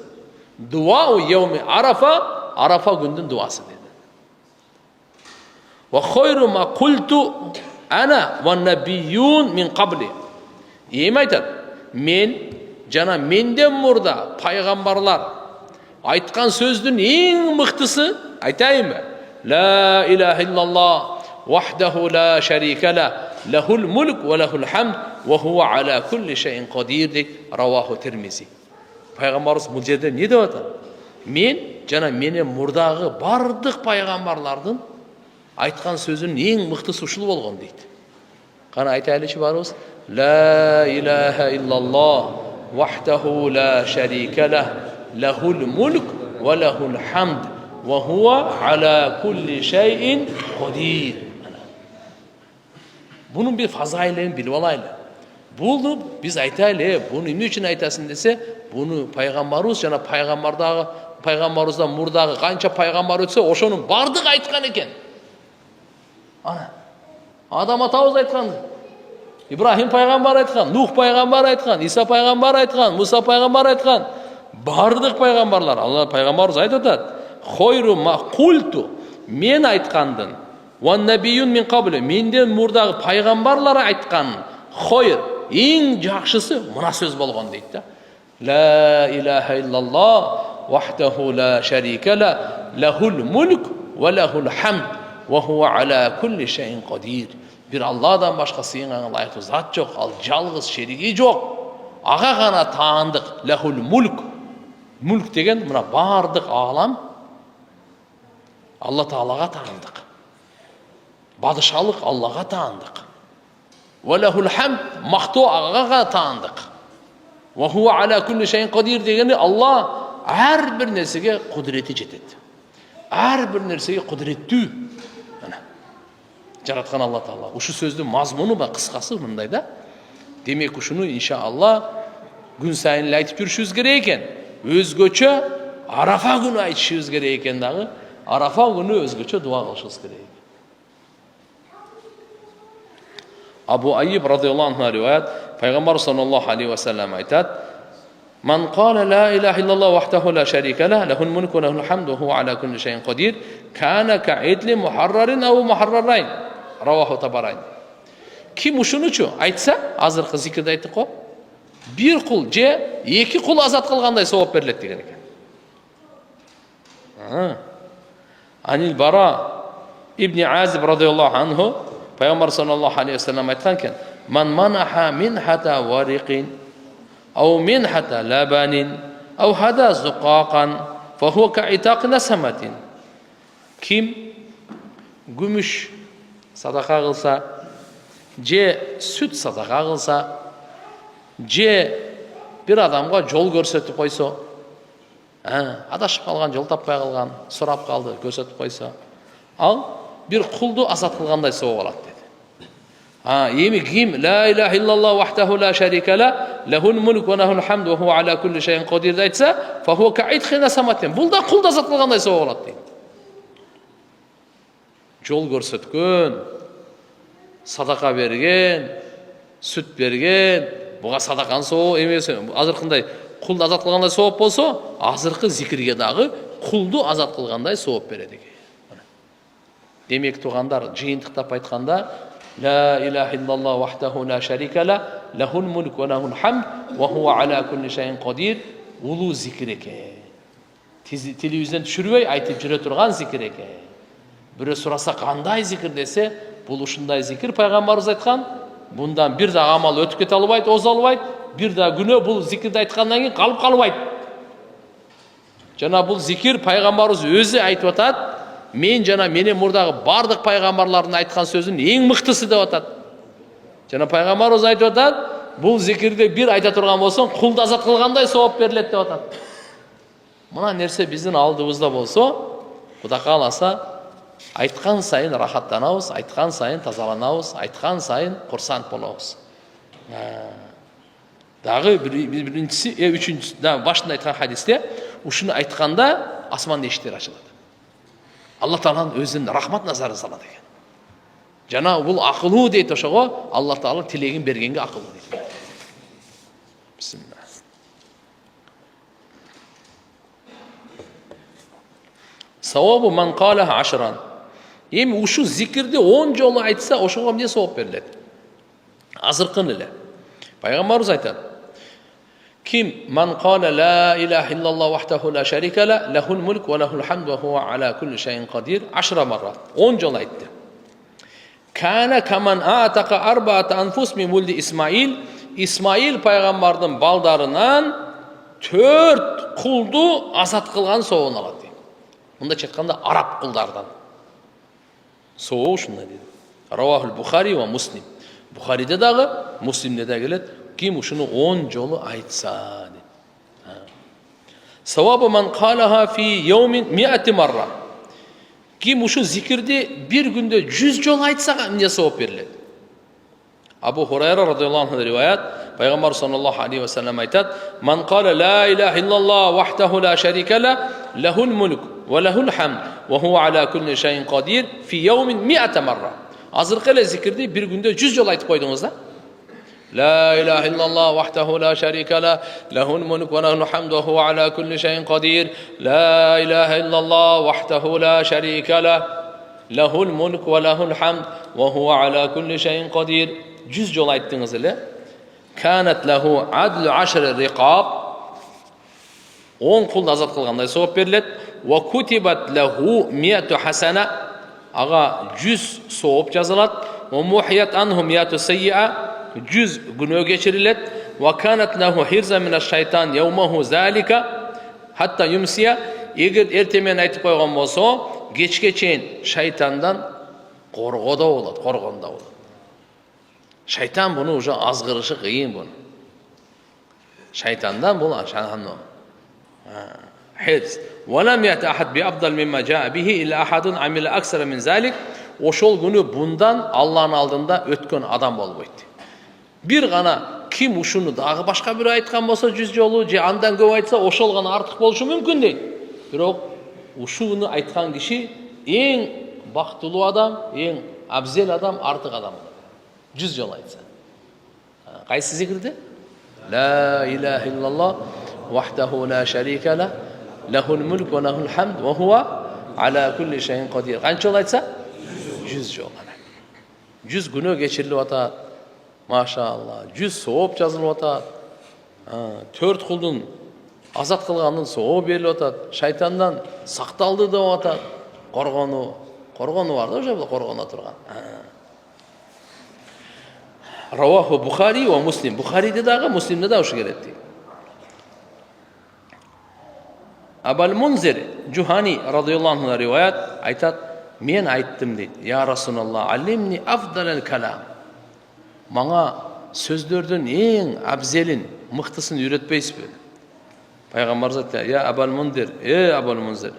[SPEAKER 1] дуа яуми арафа, Арафа күндүн дуасы dedi. Ва хойру ма культу ана ва набиюн мин кабли. Эми айтат: мен жана менден мурда пайгамбарлар айткан сөздүн эң мыктысы айтайынбы? Ла илаха иллаллах вахдаху ла шарика ла, лахул мулк ва лахул хамд ва хува ала кулли шайин кадир дейт. Раваху Тирмизи. Пайгамбарыбыз бул жерде не деп атат? Мен жана менен мурдагы бардык пайгамбарлардын айткан сөзүнүн эң мыктысы ушул болгон дейт. Кана айтайлычы барыбыз? Ла илаха иллаллах вахдаху ла шарика ла, лахул мулк ва лахул хамд ва хува ала кулли шайин кадир. Бунун бир фазайлын билип алайлы. Буну биз айтайлы, буну эмне үчүн айтасың десе, буну пайгамбарыбыз жана пайгамбарыбыздан мурдагы канча пайгамбар өтсө, ошонун бардык айткан экен. Ана Адам атабыз айткан, Ибрахим пайгамбар айткан, Нух пайгамбар айткан, Иса пайгамбар айткан, Муса пайгамбар айткан. Бардык пайгамбарлар, Алла пайгамбарыбыз айтып атат: "Хойру ма культу", мен айткандын, "Ва набиюн мин кабли", менден мурдагы пайгамбарлар айткан хойр, эң жакшысы мына сөз болгон дейт да. Ла илаха иллаллах вахдаху ла шарика ла, лахул мулк ва лахул хамд ва хува ала кулли шайин кадир. Бир Алладан башка сыйынган ылайыктуу зат жок, ал жалгыз, шериги жок. Ага гана таандык. Лахул мулк. Мулк деген мына бардык алам Алла Таалага таандык. Бадышалык Аллага таандык. Ва лахул хамд, мактоо ага гана таандык. Ва хува ала кулли шайин кадир дегени Алла ар бир нерсеге кудурети жетет. Ар бир нерсеге кудуреттүү. Жараткан Алла Таала. Ушу сөздүн мазмуну ба кыскасы мындай да. Демек ушуну иншалла күн сайын эле айтып жүрүшүбүз керек экен. Өзгөчө Арафа күнү айтышыбыз керек экен дагы. Арафа күнү өзгөчө дуа кылышыбыз керек. Абу Аййиб радhiyallahu anh риваят, пайгамбар саллаллаху алейхи ва саллям айтат: "Ман кала ла илаха иллаллах вахдаху ла шарика ла, лахул мулку ва лахул хамду ва хува ала кулли шайин кадир, кана каидли мухаррарин ау мухаррарайн." Раваху Табарани. Ким ушунучу айтса, азыркы зикирде айттык го, бир кул же эки кул азат кылгандай сооп берилет деген экен. Анил Бара ибн Азиб радhiyallahu anhu пайгамбар саллаллаху алейхи ва саллям айткан экен: "Ман манаха минхата варикин ау минхата лабанин ау хада зуқақан фа хуа каитақ насаматин." Ким күмүш садака кылса, же сүт садака кылса, же бир адамга жол көрсөтүп койсо, адашып калган, жол таппай калган, сурап калды, көрсөтүп койсо, ал бир кулду азат кылгандай сооп алат деди. Эми ким ла илаха иллаллах вахдаху ла шарика ла, лахул мулк ва лахул хамд ва хуа аля кулли шайин қадир деп айтса, фа хуа каидхина саматин. Бұл да құлда азат қылғандай сауап алады дейді. Жол көрсеткен, садақа берген, сүт берген, бұға садақаны сауап емес. Азырқындай құлды азат қылғандай сауап болса, азырқы зикірге дағы құлды азат қылғандай сауап береді екен. Демек туғандар, жиынтықтап айтқанда, لا إله إلا الله وحده لا شريك له له الملك وله الحمد وهو على كل شيء قدير улуу зикир экен. Телевизион түшүрбөй айтып жүрө турган зикир экен. Бирөө сураса кандай зикир десе, бул ушундай зикир пайгамбарыбыз айткан. Bundan bir daha amal ötüp kete alıbayt, oz alıbayt, bir daha günü bu zikirde aytkandan keyin kalıp kalıbayt. Жана бул зикир пайгамбарыбыз өзү айтып атат. Мен жана менен мурдагы бардык пайгамбарлардын айткан сөзүнүн эң мыктысы деп атат. Жана пайгамбарыбыз айтып атат, бул зикирди бир айта турган болсоң, кулду азат кылгандай сооп берилет деп атат. Мына нерсе биздин алдыбызда болсо, Кудай кааласа, айткан сайын рахаттанабыз, айткан сайын тазаланабыз, айткан сайын курсант болобуз. Дагы биринчиси, үчүнчүсү, башында айткан хадисте, ушуну айтканда асман эшиктери ачылат. Алла Тааланын өзүнүн рахмат назары салат экен. Жана бул акылуу дейт ошого, Алла Таала тилегин бергенге акылуу дейт. Бисмилла. Савабу ман калаха ашран. Эми ушу зикирди 10 жолу айтса, ошого эмне савап берилет? Азыркын эле. Пайгамбарыбыз айтат: Kim man qala la ilaha illallah vahdahu la sharika la lahul mulk wa lahul hamd wa huwa ala kulli shay'in qadir 10 marrat. 10 jol aytdı. Kana kaman ataqa arba'ata anfus min muldi İsmail. İsmail paygambardın baldarından 4 kuldu azat kılgan soğun aladı. Bunda çetkanda Arap kullardan. Soğu şunday dedi. Ravahul Bukhari ve Muslim. Bukhari'de dağı, Muslim'de de gelet. Kim şunu 10 jolu aytsa dedi. Savabı man kalaha fi yevmin 100 marra. Kim şu zikirdi bir günde 100 jol aytsa ne sevap verilir? Abu Hurayra radıyallahu anh rivayet, Peygamber sallallahu aleyhi ve sellem aytat: "Man qala la ilahe illallah vahdahu la şerike la, lehul mulk ve lehul hamd ve huve ala kulli şeyin qadir fi yevmin 100 marra." Azırkıyla zikirdi bir günde 100 jol aytıp koydunuz da. La ilahe illallah vahdahu la şerike la, lehul mulk ve lehul hamd ve huve ala kulli şeyin qadir. La ilahe illallah vahdahu la şerike la, lehul mulk ve lehul hamd ve huve ala kulli şeyin qadir. 100 jol ayttınız ele. Kanat lahu adlu 10 riqab. 10 kuldu azat kılganday sevap verilet. Ve kutibat lahu 100 hasana. Ağa 100 sevap yazılat. Ve muhiyat anhu 100 seyyi'a. 100 günü geçirilet. Ve kanat lahu hirza mineş şeytan yevmehu zalika. Hatta yumsiya. Eğer ertemen aytıp koygan bolsa, geçke çeyin şeytandan korgoda olat, korgonda olat. Şeytan bunu уже azgırışı kıyın bunu. Şeytandan bunu aşağıdan o. Hirz. وَلَمْ يَتَ أَحَدْ بِأَفْضَلْ مِمَّا جَاءَ بِهِ إِلَّا أَحَدٌ عَمِلَ أَكْثَرَ مِنْ ذَلِكَ. Oşol günü bundan Allah'ın aldığında ötken adam olmaydı. Bir gana kim uşunu dağı başka bir aytkan bolsa 100 jolu, je andan köp aytsa oşol gana artık boluşu mümkün değil. Bирок ушуну aytkan kişi en baktulu adam, en abzel adam, artık adam. 100 jol aytsa. Qaysı zikirdi? La ilahe illallah vahdahu la şerike la, lehul mulk ve lehul hamd ve huve ala kulli şeyin qadir. Qancha jol aytsa? 100 jol. 100 günü geçirilip atat. Maşallah. 100 sevap yazılıp atat. 4 kuldun azat kılganın sevap berilip atat. Şeytandan saktалды деп atat. Korgonu var da o'sha korgona turgan. Ravahu Bukhari ve Muslim. Bukhari'de dağı, Muslim'de de şu gerekti. Abul Munzir Juhani radıyallahu anh'a rivayet aytat, men ayttım deydi. Ya Resulallah, allimni afdalel kalam. Bana sözlerden en abzelin, mıhtısını üretbeysiz böyle. Peygamberimiz aytdı, ya Abul Munzir, ey Abul Munzir,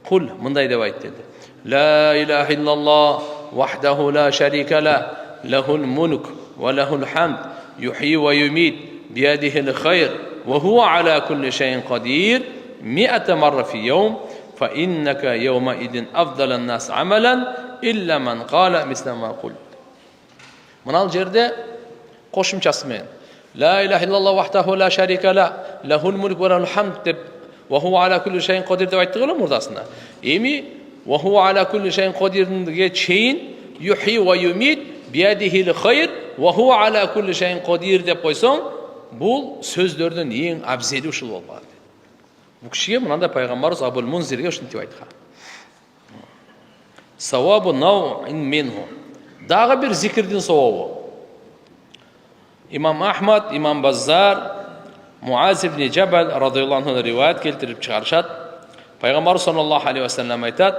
[SPEAKER 1] kul, mınday dep ayt dedi. La ilahe illallah vahdahu la şerike la, lehul mulk ve lehul hamd, yuhyi ve yumit, بيده الخير وهو على كل شيء قدير 100 مرة في يوم فإنك يومئذ أفضل الناس عملا إلا من قال مثل ما قلت. Мынау жерде қосымшасымен لا إله إلا الله وحده لا شريك له له الملك وله الحمد деп وهو على كل شيء قدير деп айтты ғой мұрдасында. Эми وهو على كل شيء قدирге чейин يحيي ويميت بيده الخير وهو على كل شيء قدير деп қойсаң, бұл сөздердің ең абзели ушул болмады. Бұл кішіге мынандай пайғамбарымыз Абул Мунзирге ушинтип айтқан. Сауабу науин минху. Дағы бір зикірдің сауабы. İmam Ahmad, İmam Bazzar, Muaz ibn Jabal radıyallahu anh rivayet keltirip çıkarışat. Peygamber sallallahu aleyhi ve sellem aytat.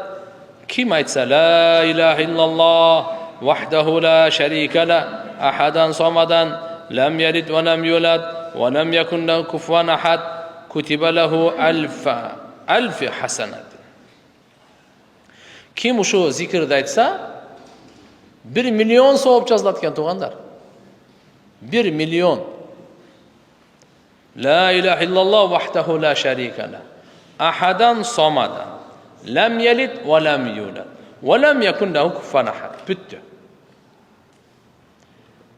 [SPEAKER 1] Kim aytsa la ilahe illallah vahdehu la şerike la ahadan somadan lem yelid ve lem yulad ve lem yekun lehu kufuven ahad kutibe lehu elfi hasenet. Kim şu zikirde aytsa 1 milyon sevap жазылады туғандар. 1 milyon. La ilahe illallah vahdehu la şerike la. Ahadan somadan. Lem yelid ve lem yulad. Ve lem yekun lehu kufuven ahad. Bitti.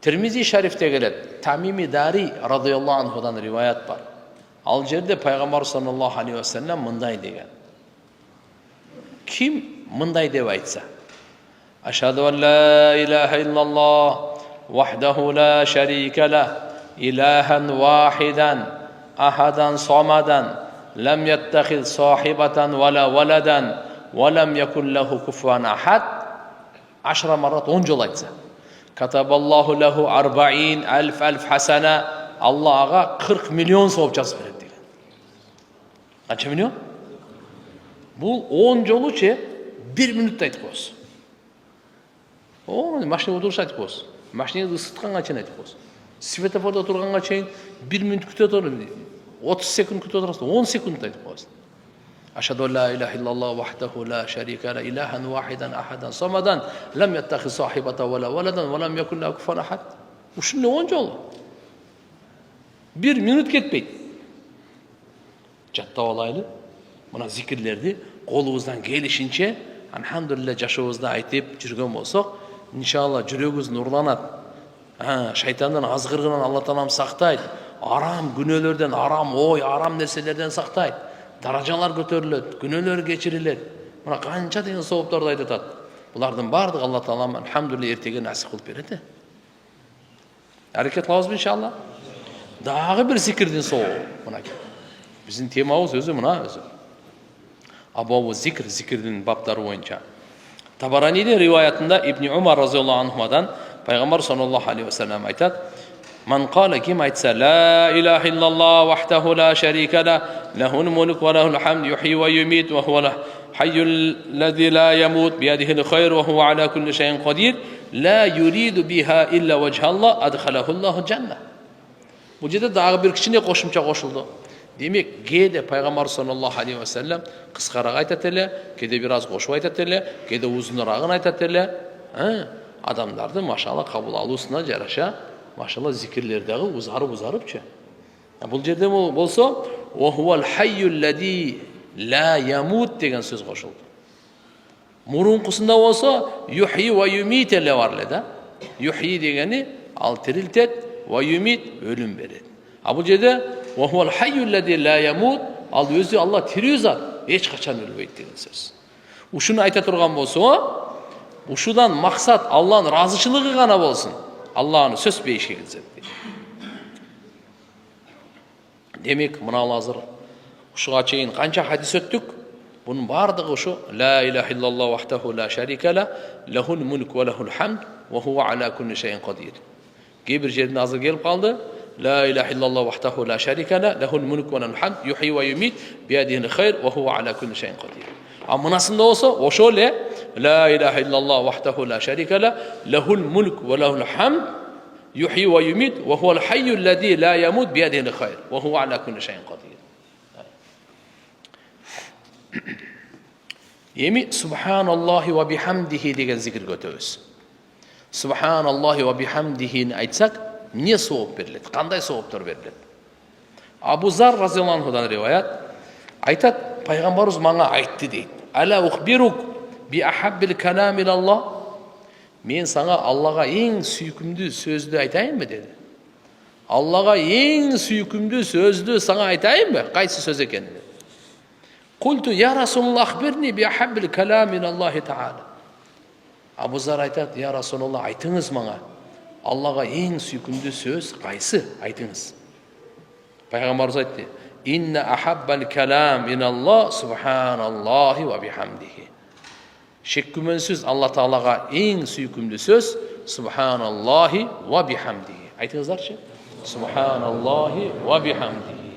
[SPEAKER 1] Tirmizi şerifte geledi. Tamimi Dari radıyallahu anhudan rivayet var. Al жерде Peygamber sallallahu aleyhi ve sellem mınday degen. Kim mınday деп айтса? Aşhadu en la ilahe illallah vahdehu la şerike leh ilahen vahidan ahadan somadan lem yettehiz sahibeten ve la veleden ve lem yekun lehu kufuven ahad 10 marat 10 jol aytsa kataballahu lehu 40,000 hasene Allah'a 40 milyon sevap жазып береді деген. Қанша миллион? Бұл 10 жолу 1 минутта айтып қойсын. Машина отырса айтып қойсын. Машинаны ысытқанға чейін айтып қойсын. Светофорда тұрғанға чейін 1 минут күте тұрып, 30 секунд күте тұрасың, 10 секунд айтып қойсын. Ашхаду ла илаха иллаллах вахдаху ла шарика ла илахан вахидан ахадан самадан лам яттахиз сахибата ва ла валадан ва лам якун лаху куфуан ахад. Ушундай 10 жолу. 1 минут кетпейді. Жаттап алайлы. Мына зикірлерді қолымыздан келишинче, алхамдулилlah жашообузда айтып жүргөн болсок, иншалла жүрөгүбүз нурланат. Шайтандан азгыргынан Алла таалам сактайт. Арам күнөөлөрдөн, арам ой, арам нерселерден сактайт. Даражалар көтөрүлөт, күнөөлөр кечирилет. Мына канча деген сооптарды айтып атат. Булардын бардыгы Алла таалам алхамдулилlah эртеге насип кылып берет. Аракет кылабызбы иншалла? Дагы бир зикирдин сообу. Мына биздин темабыз өзү мына өзү. Абабу зикр, зикирдин баптары боюнча. Табаранидин риваятында Ибн Умар разияллаху анхумадан пайгамбар саллаллаху алейхи ва саллям айтат: "Ман кала ким айтса ла илаха иллаллах вахдаху ла шарика ла, лахул мулк ва лахул хамд, юхи ва юмит ва хува хайюл лази ла ямут, биядихил хайр ва хува аля кулли шайин кадир, ла юриду биха илля ваджхаллах, адхалаху Аллаху джанна." Бул жерде дагы бир кичине кошумча кошулду. Демек, кейде пайгамбар саллаллаху алейхи ва саллям кыскараак айтат эле, кейде бир аз кошуп айтат эле, кейде узунураагын айтат эле. Адамдарды машалла кабыл алуусуна жараша, машалла зикирлер дагы узарып-узарыпчы. Бул жерде болсо, "Ва хувал хайюл лади ла ямут" деген сөз кошулду. Мурункусунда болсо, "Юхи ва юмит" эле бар эле да. Юхи дегени ал тирилтет, ва юмит өлүм берет. Бул жерде "Ва хувал хайюл лади ла ямут" ал өзү Алла тирүү зат, эч качан өлбөйт деген сөз. Ушуну айта турган болсо, ушудан максат Алланын ыраазычылыгы гана болсун. Алла аны сөзбөйүшкө килсет. Демек, мына азыр ушуга чейин канча хадис өттүк? Бунун бардыгы ушу ла илаха иллаллах вахдаху ла шарика ла, лахул мулк ва лахул хамд, ва хува аля кулли шайин кадир. Кээ бир жерде азыр келип калды. لا إله إلا الله وحده لا شريك له له الملك وله الحمد يحيي ويميت بيده الخير وهو على كل شيء قدير. Мынасында болсо, ошо эле لا إله إلا الله وحده لا شريك له له الملك وله الحمد يحيي ويميت وهو الحي الذي لا يموت بيده الخير وهو على كل شيء قدير. Эми субханаллахи ва бихамдихи деген зикир көтөбүз. Субханаллахи ва бихамдихини айтсак, эмне сооп берилет, кандай сооптор берилет? Абу Зар разияллаху анхудан риваят айтат, пайгамбарыбыз мага айтты дейт. Ала ухбирук би ахаббил калам илаллах. Мен саңа Аллага эң сүйкүмдүү сөздү айтайынбы деди. Аллага эң сүйкүмдүү сөздү саңа айтайынбы? Кайсы сөз экен? Культу я Расулуллах ахбирни би ахаббил калам илаллахи таала. Абу Зар айтат, я Расулуллах, айтыңыз мага. Аллага эң сүйкүмдүү сөз кайсы? Айтыңыз. Пайгамбарыбыз айтты: Инна ахаббал калам иналлах субханаллахи ва бихамдихи. Шек күмөнсүз Алла Таалага эң сүйкүмдүү сөз субханаллахи ва бихамдихи. Айтыңыздарчы. Субханаллахи ва бихамдихи.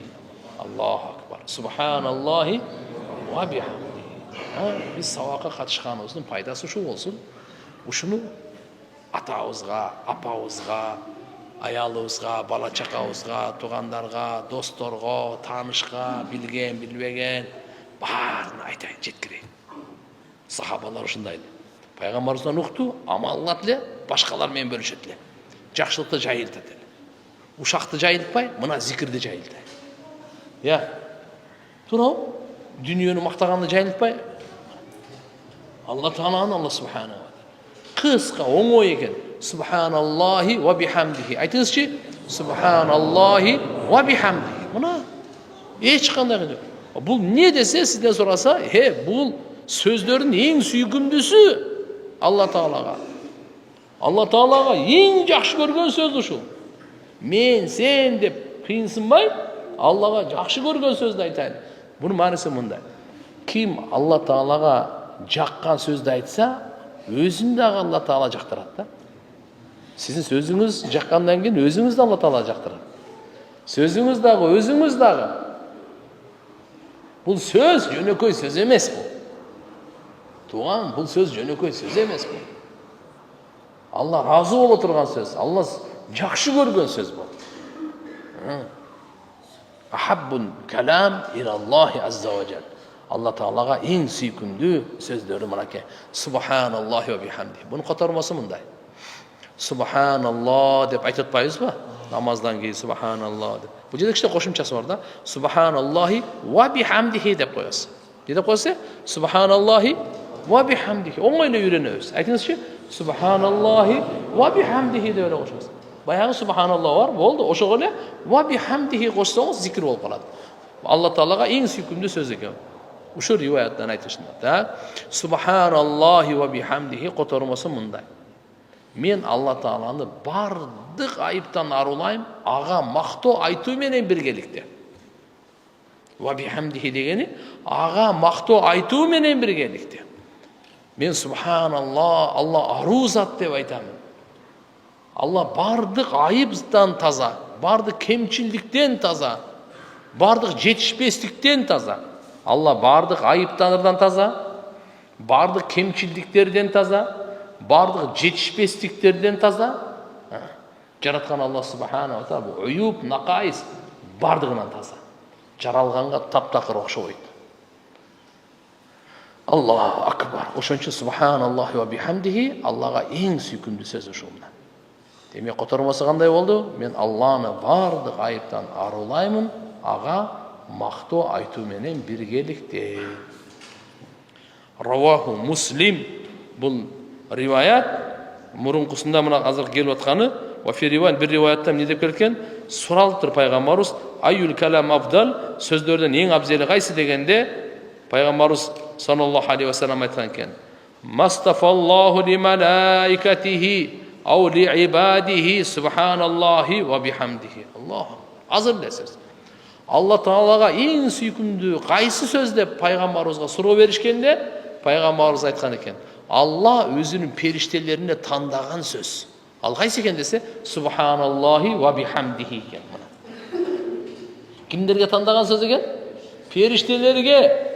[SPEAKER 1] Аллаху акбар. Субханаллахи ва бихамдихи. Биз сабакка катышканыбыздын пайдасы ушул болсун. Ушуну атабызга, апабызга, аялыбызга, бала чакабызга, туугандарга, досторго, таанышка, билген, билбеген баарына айтайын, жеткирейин. Сахабалар ушундай. Пайгамбарыбыздан укту, амаллап эле, башкалар менен бөлүшөт эле. Жакшылыкты жайылтат эле. Ушакты жайылтпай, мына зикирди жайылтат. Я. Туурабы? Дүйнөнү мактаганды жайылтпай, Алла Тааланы, Алла субханаху ва таала. Кыска, оңой экен. Субханаллахи ва бихамдихи. Айтыңызчы. Субханаллахи ва бихамдихи. Мына эч кандай жок. Бул не десе, сизден сураса, бул сөздөрдүн эң сүйкүмдүүсү Алла Таалага. Алла Таалага эң жакшы көргөн сөз ушул. Мен, сен деп кыйынсынбай, Аллага жакшы көргөн сөздү айтайын. Бунун мааниси мындай. Ким Алла Таалага жаккан сөздү айтса, өзүн дагы Алла Таала жактырат да. Сиздин сөзүңүз жаккандан кийин өзүңүздү Алла Таала жактырат. Сөзүңүз дагы, өзүңүз дагы. Бул сөз жөнөкөй сөз эмес бул. Туган, бул сөз жөнөкөй сөз эмес бул. Алла разы боло турган сөз, Алла жакшы көргөн сөз бул. Ахаббун калам илаллахи азза ва жал. Алла Таалага эң сүйкүмдүү сөздөрү мынакей. Субханаллахи ва бихамдихи. Бунун котормосу мындай. Субханаллах деп айтып атпайбызбы? Намаздан кийин субханаллах деп. Бул жерде кичине кошумчасы бар да. Субханаллахи ва бихамдихи деп коесуз. Не деп коесуз? Субханаллахи ва бихамдихи. Оңой эле үйрөнөбүз. Айтыңызчы. Субханаллахи ва бихамдихи деп эле кошобуз. Баягы субханаллах бар, болду. Ошого эле ва бихамдихи кошсоңуз зикир болуп калат. Алла Таалага эң сүйкүмдүү сөз экен. Ушу риваяттан айтышында да. Субханаллахи ва бихамдихи котормосу мындай. Мен Алла Тааланы бардык айыптан арулайм, ага мактоо айтуу менен биргеликте. Ва бихамдихи дегени ага мактоо айтуу менен биргеликте. Мен субханаллах, Алла аруу зат деп айтамын. Алла бардык айыптан таза, бардык кемчилдиктен таза, бардык жетишпестиктен таза. Алла бардык айыптанырдан таза, бардык кемчилдиктерден таза, бардык жетишпестиктерден таза. Жараткан Алла субхана ва таала уюб, накайс бардыгынан таза. Жаралганга таптакыр окшобойт. Аллаху акбар. Ошончо субханаллахи ва бихамдихи Аллага эң сүйкүмдүү сөз ушул. Демек котормосу кандай болду? Мен Алланы бардык айыптан арулаймын, ага мактоо айтуу менен биргеликте. Раваху Муслим. Бул риваят мурункусунда мына азыр келип атканы, ва фи риваят бир риваятта эмне деп келген? Суралыптыр пайгамбарыбыз, айюл калам абдал, сөздөрдөн эң абзели кайсы дегенде, пайгамбарыбыз саллаллаху алейхи ва саллям айткан экен: Мастафаллаху ли малаикатихи ау ли ибадихи субханаллахи ва бихамдихи. Аллах. Азыр эле сөз. Алла Таалага эң сүйкүмдүү кайсы сөз деп пайгамбарыбызга суроо беришкенде, пайгамбарыбыз айткан экен: Алла өзүнүн периштелерине тандаган сөз. Ал кайсы экен десе, субханаллахи ва бихамдихи экен. Кимдерге тандаган сөз экен? Периштелерге.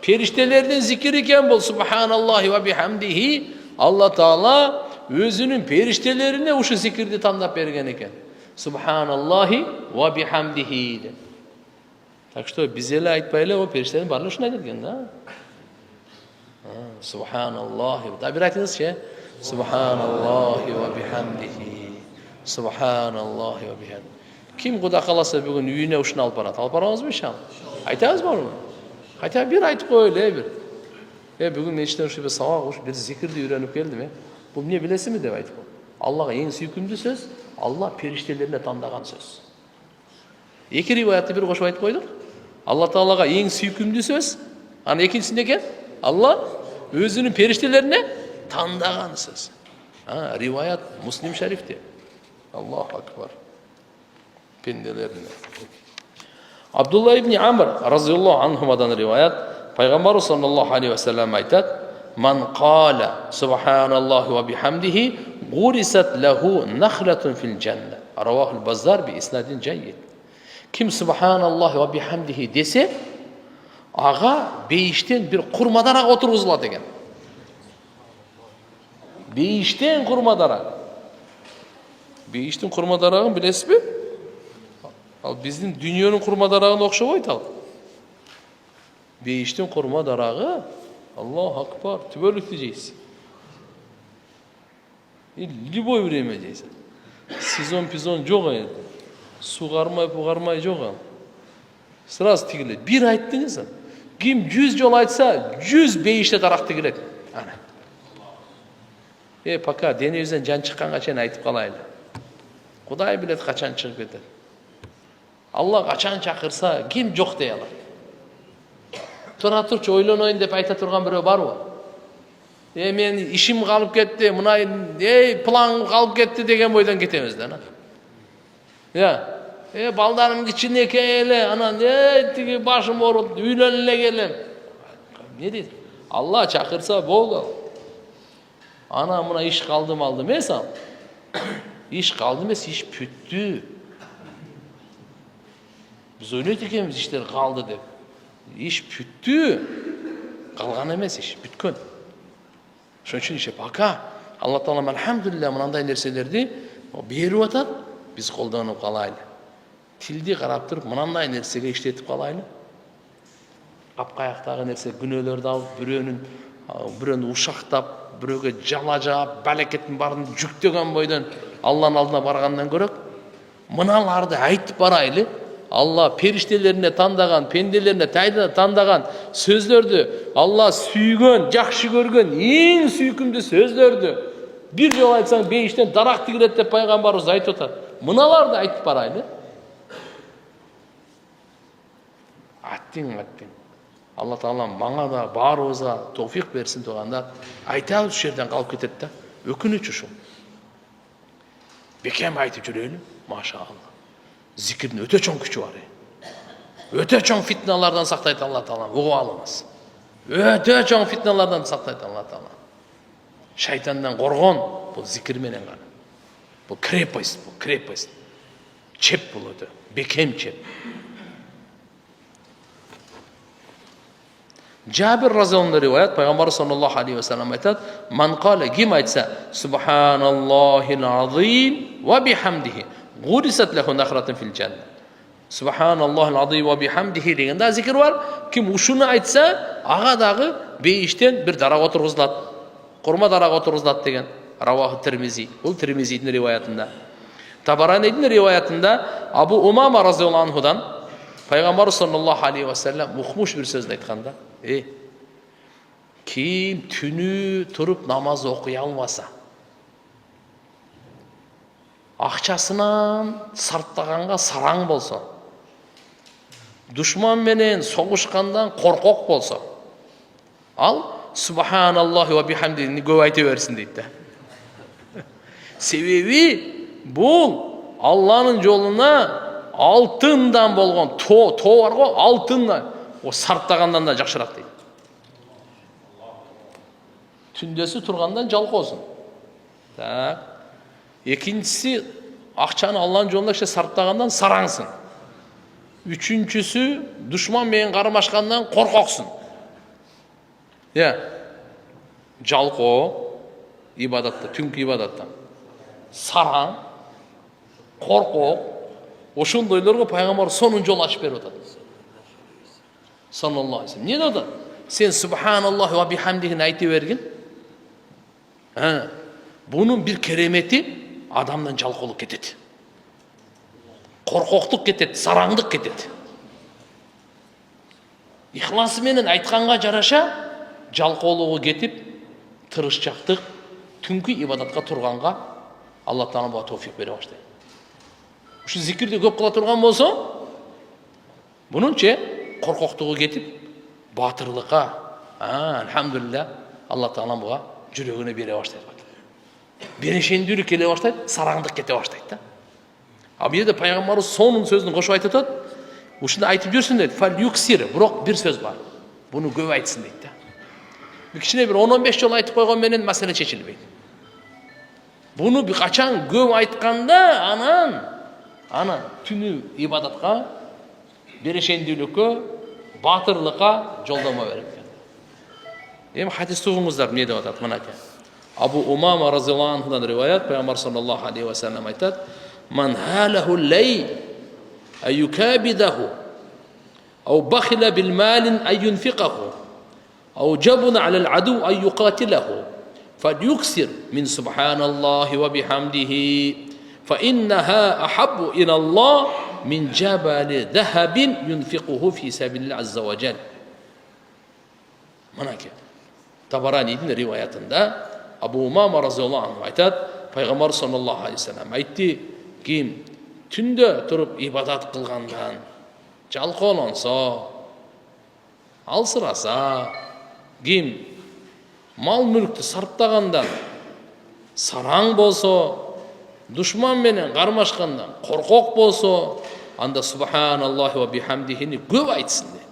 [SPEAKER 1] Периштелердин зикири экен бул субханаллахи ва бихамдихи. Алла Таала өзүнүн периштелерине ушу зикирди тандап берген экен. Субханаллахи ва бихамдихи деп. Так что биз эле айтпай эле, о периштелердин баары ушуну айтат экен да. Субханаллахи. Да бир айтыңызчы. Субханаллахи ва бихамдихи. Subhanallohi va bihamdi. Kim Xudo qalasa bugun uyine ушуну алып барат? Алып барабызбы иншалла? Айтабызбы аны? Хотя бир айтып коелу, бир. Бүгүн мен иштен ушул сабак уш бир зикирди үйрөнүп келдим, Бул эмне билесизби деп айтып. Аллага эң сүйкүмдүү сөз, Алла периштелерине тандаган сөз. Эки риваятты бир кошуп айтып койдук. Алла Таалага эң сүйкүмдүү сөз, анан экинчиси экен? Алла өзүнүн периштелерине тандаган сөз. Риваят Муслим шарифте. Аллаху акбар. Пенделерине. Абдулла ибн Амр разияллаху анхумадан риваят, пайгамбар саллаллаху алейхи ва саллям айтат: "Ман қала субханаллахи ва бихамдихи гурисат лаху нахлатун фил джанна." Равахул Баззар би иснадин джайид. Ким субханаллахи ва бихамдихи десе, ага бейиштен бир курма дарак отургузулат экен. Бейиштен курма дарак. Бейиштин курма дарагын билесизби? Ал биздин дүйнөнүн курма дарагына окшобойт ал. Бейиштин курма дарагы, Аллаху акбар, түбөлүктү жейсиз. Любой время жейсиз. Сезон жок эndi. Суу кармай жок ал. Сразу тигилет. Бир айттыңыз. Ким 100 жол айтса, 100 бейиште дарак тигилет. Ана. Пока денебизден жан чыкканга чейин айтып калайлы. Кудай билет качан чыгып кетет. Алла качан чакырса, ким жок дей алат. Тура турчу ойлоноюн деп айта турган бирөө барбы? Мен ишим калып кетти, мына план калып кетти деген бойдон кетебиз да. Балдарым кичинекей эле, анан тиги башым ооруп, үйлөнүп эле келем. Не дейт? Алла чакырса болгал. Ана мына иш калды эмес ал. Иш калды эмес, иш бүттү. Биз ойлойт экенбиз иштер калды деп. Иш бүттү. Калган эмес, иш бүткөн. Ошон үчүн иши пока Алла Таала алхамдулилlah мындай нерселерди берип атат, биз колдонуп калайлы. Тилди карап туруп мындай нерсеге иштетип калайлы. Капкаяктагы нерсе күнөөлөрдү алып, бирөөнү ушактап, бирөөгө жала жаап, балекеттин баарын жүктөгөн бойдон Алланын алдына баргандан көрөк, мыналарды айтып барайлы. Алла периштелерине тандаган, пенделерине тандаган сөздөрдү, Алла сүйгөн, жакшы көргөн, эң сүйкүмдүү сөздөрдү бир жол айтсаң бейиштен дарак тигилет деп пайгамбарыбыз айтып атат. Мыналарды айтып барайлы. Аттиң. Алла Таала мага да баарыбызга товфик берсин тугандар. Айтабыз ушул жерден калып кетет да. Өкүнүч ушул. Бекем айтып жүрөлү, машаалла. Зикирдин өтө чоң күчү бар. Өтө чоң фитналардан сактайт Алла Таала. Угуп алыңыз. Өтө чоң фитналардан сактайт Алла Таала. Шайтандан коргон бул зикир менен гана. Бул крепость. Чеп бул өтө. Бекем чеп. Жабир разияллаху риваят, пайгамбар саллаллаху алейхи ва саллям айтат: "Ман кала ким айтса, субханаллахил азим ва бихамдихи, гурисат лаху нахратун фил джанна." Субханаллахил азим ва бихамдихи деген да зикир бар. Ким ушуну айтса, ага дагы бейиштен бир дарак отургузулат. Курма дарак отургузулат деген. Раваху Тирмизи. Бул Тирмизидин риваятында. Табаранидин риваятында Абу Умама разияллаху анхудан пайгамбар саллаллаху алейхи ва саллям мухмуш бир сөздү айтканда: "Ким түнү туруп намаз окуй алмаса, акчасынан сарптаганга сараң болсо, душман менен согушкандан коркок болсо, ал субханаллахи ва бихамдини көп айта берсин" дейт да. Себеби бул Алланын жолуна алтындан болгон тоо бар го, алтындан о сарптагандан да жакшыраак дейт. Түндөсү тургандан жалкоосун. Так. Экинчиси акчаны Алланын жолунда сарптагандан сараңсың. Үчүнчүсү душман менен кармашкандан коркоксун. Жалкоо ибадатта, түнкү ибадатта. Сараң, коркок, ошондойлорго пайгамбар сонун жол ачып берип атат. Саллаллаху алейхи. Не dedi? Sen subhanallah ve bihamdihini aytı vergin. Bunun bir keremeti адамдан жалқаулық кетеді. Қорқоқтық кетеді, сараңдық кетеді. Ихласыменен айтқанға жараша жалқаулығы кетіп, тырысчақтық, түнгі ибадатқа тұрғанға Алла Тағала бұға тауфиқ бере баштайды. Ушу зикирди көп қыла тұрған болса, бұныңче қорқоқтығы кетіп, батырлыққа, альхамдулилля, Алла Тағала бұға жүрегіне бере баштайды. Берешенділік келе баштайды, сараңдық кете баштайды. Ал жерде пайғамбарымыз соның сөзін қосып айтып жатады. Ушуну айтып жүрсүн дейт. Фал юксир, бирок бир сөз бар. Буну көп айтсын дейт. Кичине бир 10-15 жолу айтып койгон менен маселе чечилбейт. Буну бир качан көп айтканда, анан түнү ибадатка, берешендүүлүккө, батырлыкка жолдомо берет. Эми хадисти угуңуздар эмне деп атат? Мынакей. Абу Умама разияллаху анхудан риваят, пайгамбар саллаллаху алейхи ва саллям айтат: "Ман халаху лей ayukabиdahu أو بخل بالمال أن ينفقه أو جبن على العدو أن يقاتله فليكثر من سبحان الله وبحمده فإنها أحب إلى الله من جبل ذهب ينفقه في سبيل الله عز وجل." Манаке. Табаранидин риваятында Абу Умама разияллаху анху айтат, пайгамбар саллаллаху алейхи ва саллям айтты: "Ким түндө туруп ибадат кылгандан жалкоолонсо, алсыраса, ким мал мүлктү сарптагандан сараң болсо, душман менен кармашкандан коркок болсо, анда субханаллахи ва бихамдихини көп айтсын дейт.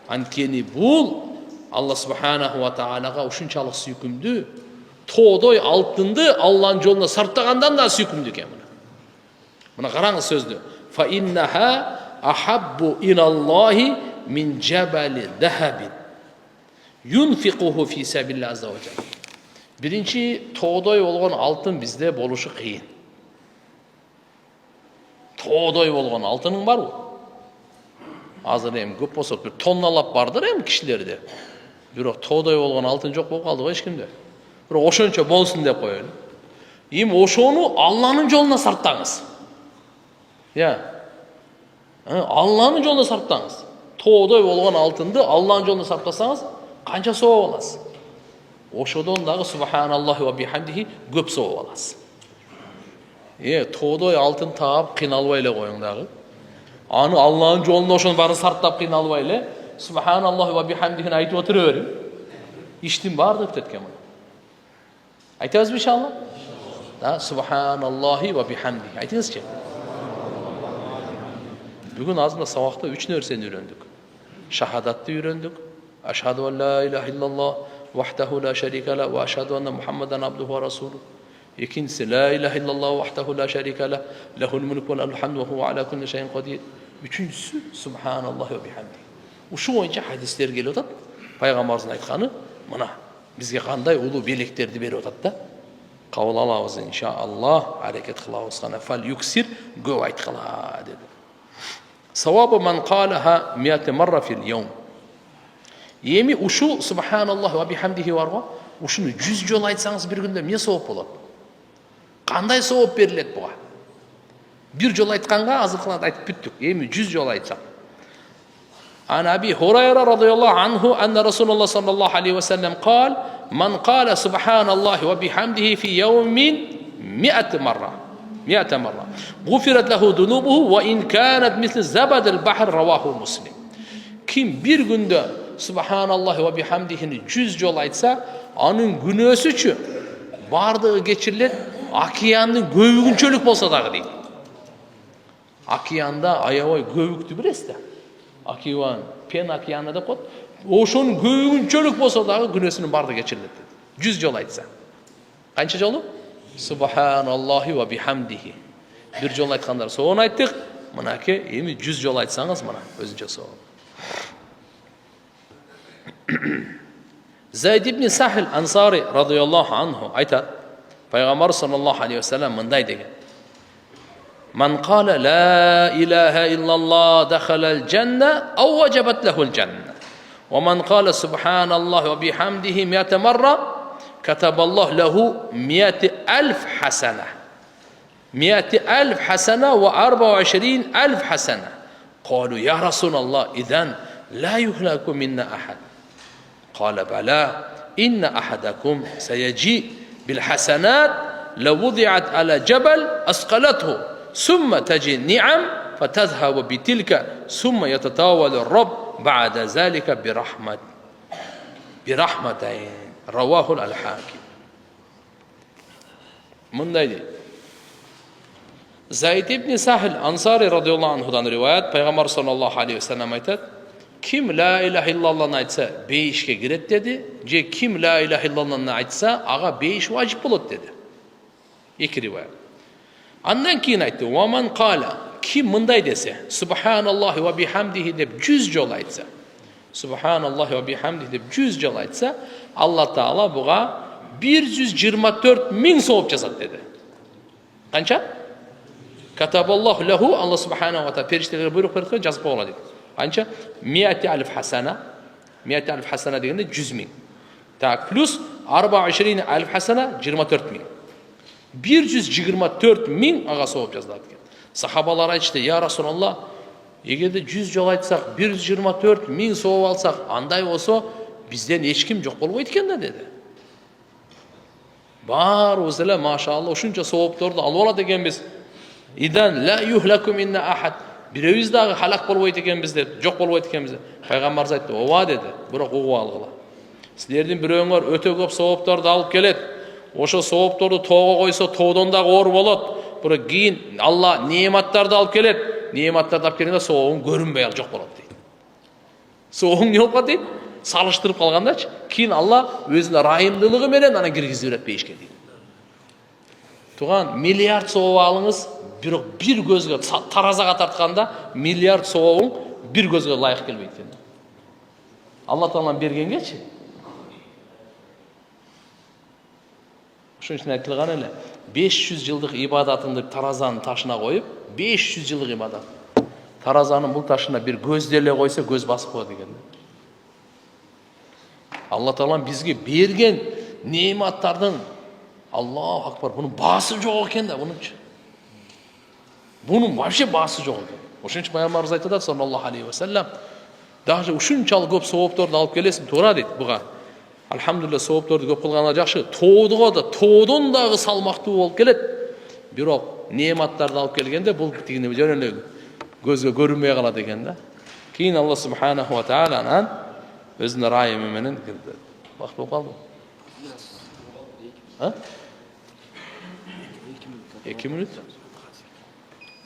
[SPEAKER 1] Анткени бул Алла субханаху ва таалага ушунчалык сүйкүмдүү, тоодой алтынды Алланын жолуна сарптагандан да сүйкүмдүү экен. Мына караңыз сөздү. Фа иннаха ахаббу илаллахи мин жабали дахабин юнфиқуху фи сабилла азза ва жал. Биринчи, тоодой болгон алтын бизде болушу кыйын. Тоодой болгон алтының барбы? Азыр эми көп болсо бир тонналап бардыр эми кишилерде. Бирок тоодой болгон алтын жок болуп калды го эч кимде. Бирок ошончо болсун деп коелу. Эми ошону Алланын жолуна сарптаңыз. Алланын жолуна сарптаңыз. Тоодой болгон алтынды Алланын жолуна сарптасаңыз, канча сооп аласыз? Ошодон дагы субханаллахи ва бихамдихи көп сооп аласыз. Тоодой алтын таап кыйналбай эле коюң дагы. Аны Алланын жолунда ошонун баарын сарптап кыйналбай эле субханаллахи ва бихамдихини айтып отура бериң. Иштин баардыгы бүтөт экен. Айтабызбы иншалла? Да, субханаллахи ва бихамдихи. Айтыңызчы. Бүгүн азында сабакта 3 нерсени үйрөндүк. Шахадатты үйрөндүк. Ашхаду ан ла илаха иллаллах вахдаху ла шарика ла ва ашхаду анна Мухаммадан абдуху ва расулух. Экинчиси ла илаха иллаллах вахдаху ла шарика ла лахул мулку ва лахул хамду ва хува аля кулли шайин кадир. Үчүнчүсү субханаллахи ва бихамди. Ушу боюнча хадистер келип атат. Пайгамбарыбыздын айтканы мына бизге кандай улуу белектерди берип атат да. Кабыл алабыз иншааллах, аракет кылабыз гана. Фал юксир, көп айткыла деди. Савабу ман қалаха 100 марра фил йаум. Эми ушу субханаллахи ва бихамдихи барго, ушуну 100 жолу айтсаңыз бир күндө эмне сооп болот? Кандай сооп берилет буга? Бир жолу айтканга азыркыларды айтып бүттүк. Эми 100 жолу айтсак. Ан Аби Хурайра радияллаху анху анна Расулуллах саллаллаху алейхи ва саллям قال: "Ман қала субханаллахи ва бихамдихи фи яумин 100 марра. 100 مرة غفرت له ذنوبه وإن كانت مثل زبد البحر." رواه مسلم. Kim bir günde Subhanallah ve bihamdihini 100 jol aytsa, anın günөөsүчү бардыгы geçirilet, океандын көбүгүнчөлүк болса дагы дейт. Океанда аябай көбүктү билесиз да. Океан, Пен океаны деп коет. Ошонун көбүгүнчөлүк болса дагы күнөөсүнүн бардыгы geçirilet. 100 жол айтса. Канча жолу? Subhanallah ve bihamdihi. Bir jol aytkanдар соны айттык. Мынаке, эми 100 жол айтсаңыз мына өзүнчө соо. Zayd ibn Sahil Ansari radıyallahu anhu aytat. Peygamber sallallahu aleyhi ve sellem mınday деген. Man qala la ilahe illallah dakhalal cenne aw wajabat lahul cenne. Ve man qala subhanallah ve bihamdihi 100 marra kataballahu lahu 100,000 hasene. 100,000 حسنة و24,000 حسنة. قالوا يا رسول الله إذن لا يهلك منا أحد. قال بلى إن أحدكم سيجيء بالحسنات لو وضعت على جبل أثقلته ثم تجي النعم فتذهب بتلك ثم يتطاول الرب بعد ذلك برحمتين. رواه الحاكم. Мындай дейт. Zayd ibn Sahil Ansari radıyallahu anhudan rivayet, Peygamber sallallahu aleyhi ve sellem aytadi, kim la ilahe illallah'ını aytsa beyişke giret dedi, je kim la ilahe illallah'ını aytsa ağa beyiş vacip bolot dedi. İki rivayet. Andan keyin aytdi, "Wa man qala", kim mınday dese, subhanallahi ve bihamdihi deb 100 jol aytsa, subhanallahi ve bihamdihi deb 100 jol aytsa, Allah Taala buğa 124.000 sowap jasat dedi. Qancha? Kataballahu lehu, Allah subhanahu wa ta'ala periştelere buyruk berdi, жазып qo'yadi dedi. Qancha? 100,000 hasana. 100,000 hasana degende 100.000. Tak plus 24,000 hasana 24.000. 124.000 ağa sowap жазылады ekan. Sahabalar aytishdi, "Ya Rasulullah, егерде 100 жол айтсақ, 124.000 сауап алсақ, андай болса, бізден ешкім жоқ болмайды екен да" dedi. Барыбыз эле машалла ушунча сауаптарды алып алат экенбиз. Идан ла юхлаку минна ахад. Бирөөбүз дагы халак болбойт экенбиз деп, жок болбойт экенбиз. Пайгамбарыбыз айтты, "Ооба" dedi. Бирок угуп алгыла. Силердин бирөөңөр өтө көп сауаптарды алып келет. Ошо сауаптарды тоого койсо, тоодон дагы оор болот. Бирок кийин Алла неематтарды алып келет. Неематтарды алып келгенде соогуң көрүнбөй ал жок болот дейт. Соогуң не болуп калат дейт? Салыштырып калгандачы, кийин Алла өзүнүн райымдуулугу менен аны киргизип берет бейишке дейт. Туган миллиард сооп алыңыз, бирок бир көзгө таразага тартканда миллиард соогуң бир көзгө ылайык келбейт экен. Алла Тааланын бергенгечи. Ошон үчүн айтылган эле, 500 жылдык ибадатыңды таразанын ташына коюп, 500 жылдык ибадат. Таразанын бул ташына бир көз деле койсо, көз басып коет экен. Алла Таалам бизге берген неиматтардын, Аллаху акбар, бунун баасы жок экен да, бунунчу. Бунун вообще баасы жок экен. Ошон үчүн Пайгамбарыбыз айтады, саллаллаху алейхи ва саллям, даже ушунчалык көп сооптарды алып келесиң, туура дейт буга. Алхамдулилlah, сооптарды көп кылганда жакшы. Тоодого да, тоодон дагы салмактуу болуп келет. Бирок неиматтарды алып келгенде бул тигине жөн эле көзгө көрүнбөй калат экен да. Кийин Алла субханаху ва тааланын өзүнүн райымы менен кирди. Вакыт болуп калды. 2 минут.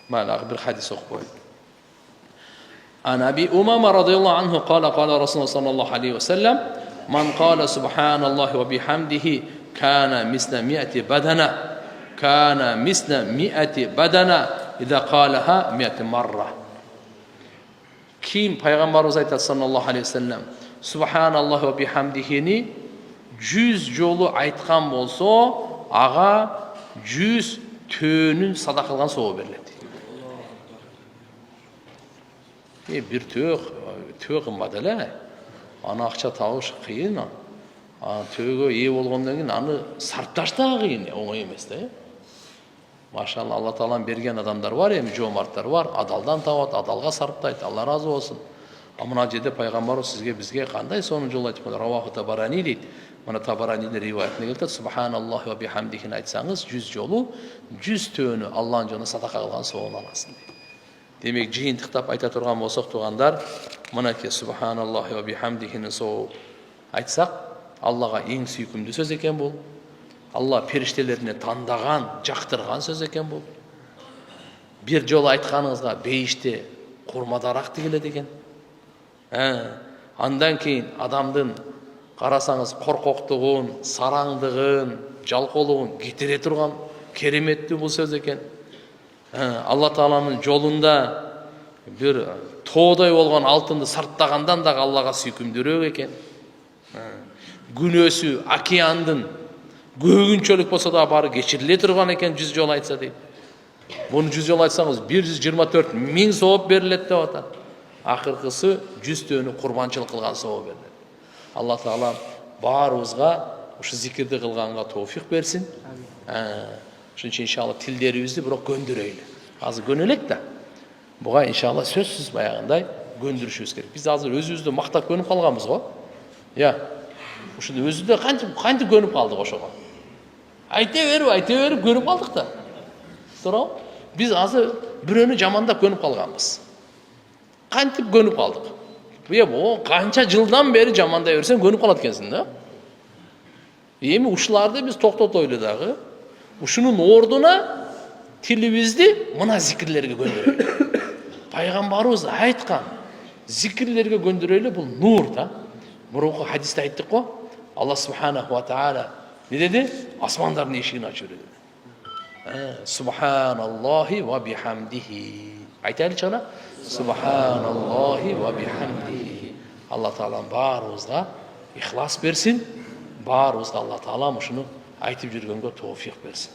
[SPEAKER 1] Мала бир хадис окуп коёюн. Ан Аби Умама радıyallahu anhu qala Rasulullah sallallahu aleyhi ve sellem man qala subhanallahi ve bihamdihi kana misla mi'ati badana idza qalaha 100 marra. Kim Peygamberimiz aytadi sallallahu aleyhi ve sellem subhanallahi ve bihamdihini 100 жолу айткан болсо, ага 100 төөнүн садака кылган соо берилет. Бир төө кымбат эле. Аны акча табыш кыйын. Төөгө ээ болгондон кийин аны сарпташ да кыйын, оңой эмес да. Машалла, Алла Тааланын берген адамдар бар, эми жомарттар бар, адалдан табат, адалга сарптайт, Алла разы болсун. Мына жерде пайгамбарыбыз сизге бизге кандай сонун жол айтып койду? Раваху Табарани дейт. Мына Табаранинин риваятына келет, субханаллахи ва бихамдихи айтсаңыз 100 жолу 100 төөнү Алланын жолуна садака кылган соон аласың дейт. Демек жыйынтыктап айта турган болсок тугандар, мынакей субханаллахи ва бихамдихини соо айтсак, Аллага эң сүйкүмдүү сөз экен бул. Алла периштелерине тандаган, жактырган сөз экен бул. Бир жолу айтканыңызга бейиште курмадараак тигилет экен. Андан кийин адамдын карасаңыз коркоктугун, сараңдыгын, жалкоолугун кетире турган кереметтүү бул сөз экен. Алла Тааланын жолунда бир тоодой болгон алтынды сарптагандан да Аллага сүйкүмдүүрөөк экен. Күнөөсү океандын көгүнчөлүк болсо да бары кечириле турган экен 100 жолу айтса дейт. Муну 100 жолу айтсаңыз 124.000 сооп берилет деп атат. Акыркысы 100 төөнү курбанчылык кылган соо берилет. Алла Таала баарыбызга ушу зикирди кылганга тоофик берсин. Ошон үчүн иншалла тилдерибизди бирок көндүрөйлү. Азыр көнөлөк да. Буга иншалла сөзсүз баягындай көндүрүшүбүз керек. Биз азыр өзүбүздү мактап көнүп калганбыз го. Ушуну өзүдө кантип көнүп калдык ошого. Айта берип көнүп калдык да. Туурабы? Биз азыр бирөөнү жамандап көнүп калганбыз. Кантип көнүп калдык? Канча жылдан бери жамандай берсең көнүп калат экенсиң да. Эми ушуларды биз токтотойлу дагы. Ушунун ордуна тилибизди мына зикирлерге көндүрөйлү. Пайгамбарыбыз айткан зикирлерге көндүрөйлү, бул нур да. Мурунку хадисте айттык го. Алла субханаху ва тааля не деди? Асмандардын эшигин ачып берди. Субханаллахи ва бихамдихи. Айтайлычы ана? Субханаллахи ва бихамдихи. Алла Таалам баарыбызга ихлас берсин. Баарыбызга Алла Таалам ушуну айтып жүргөнгө тоофик берсин.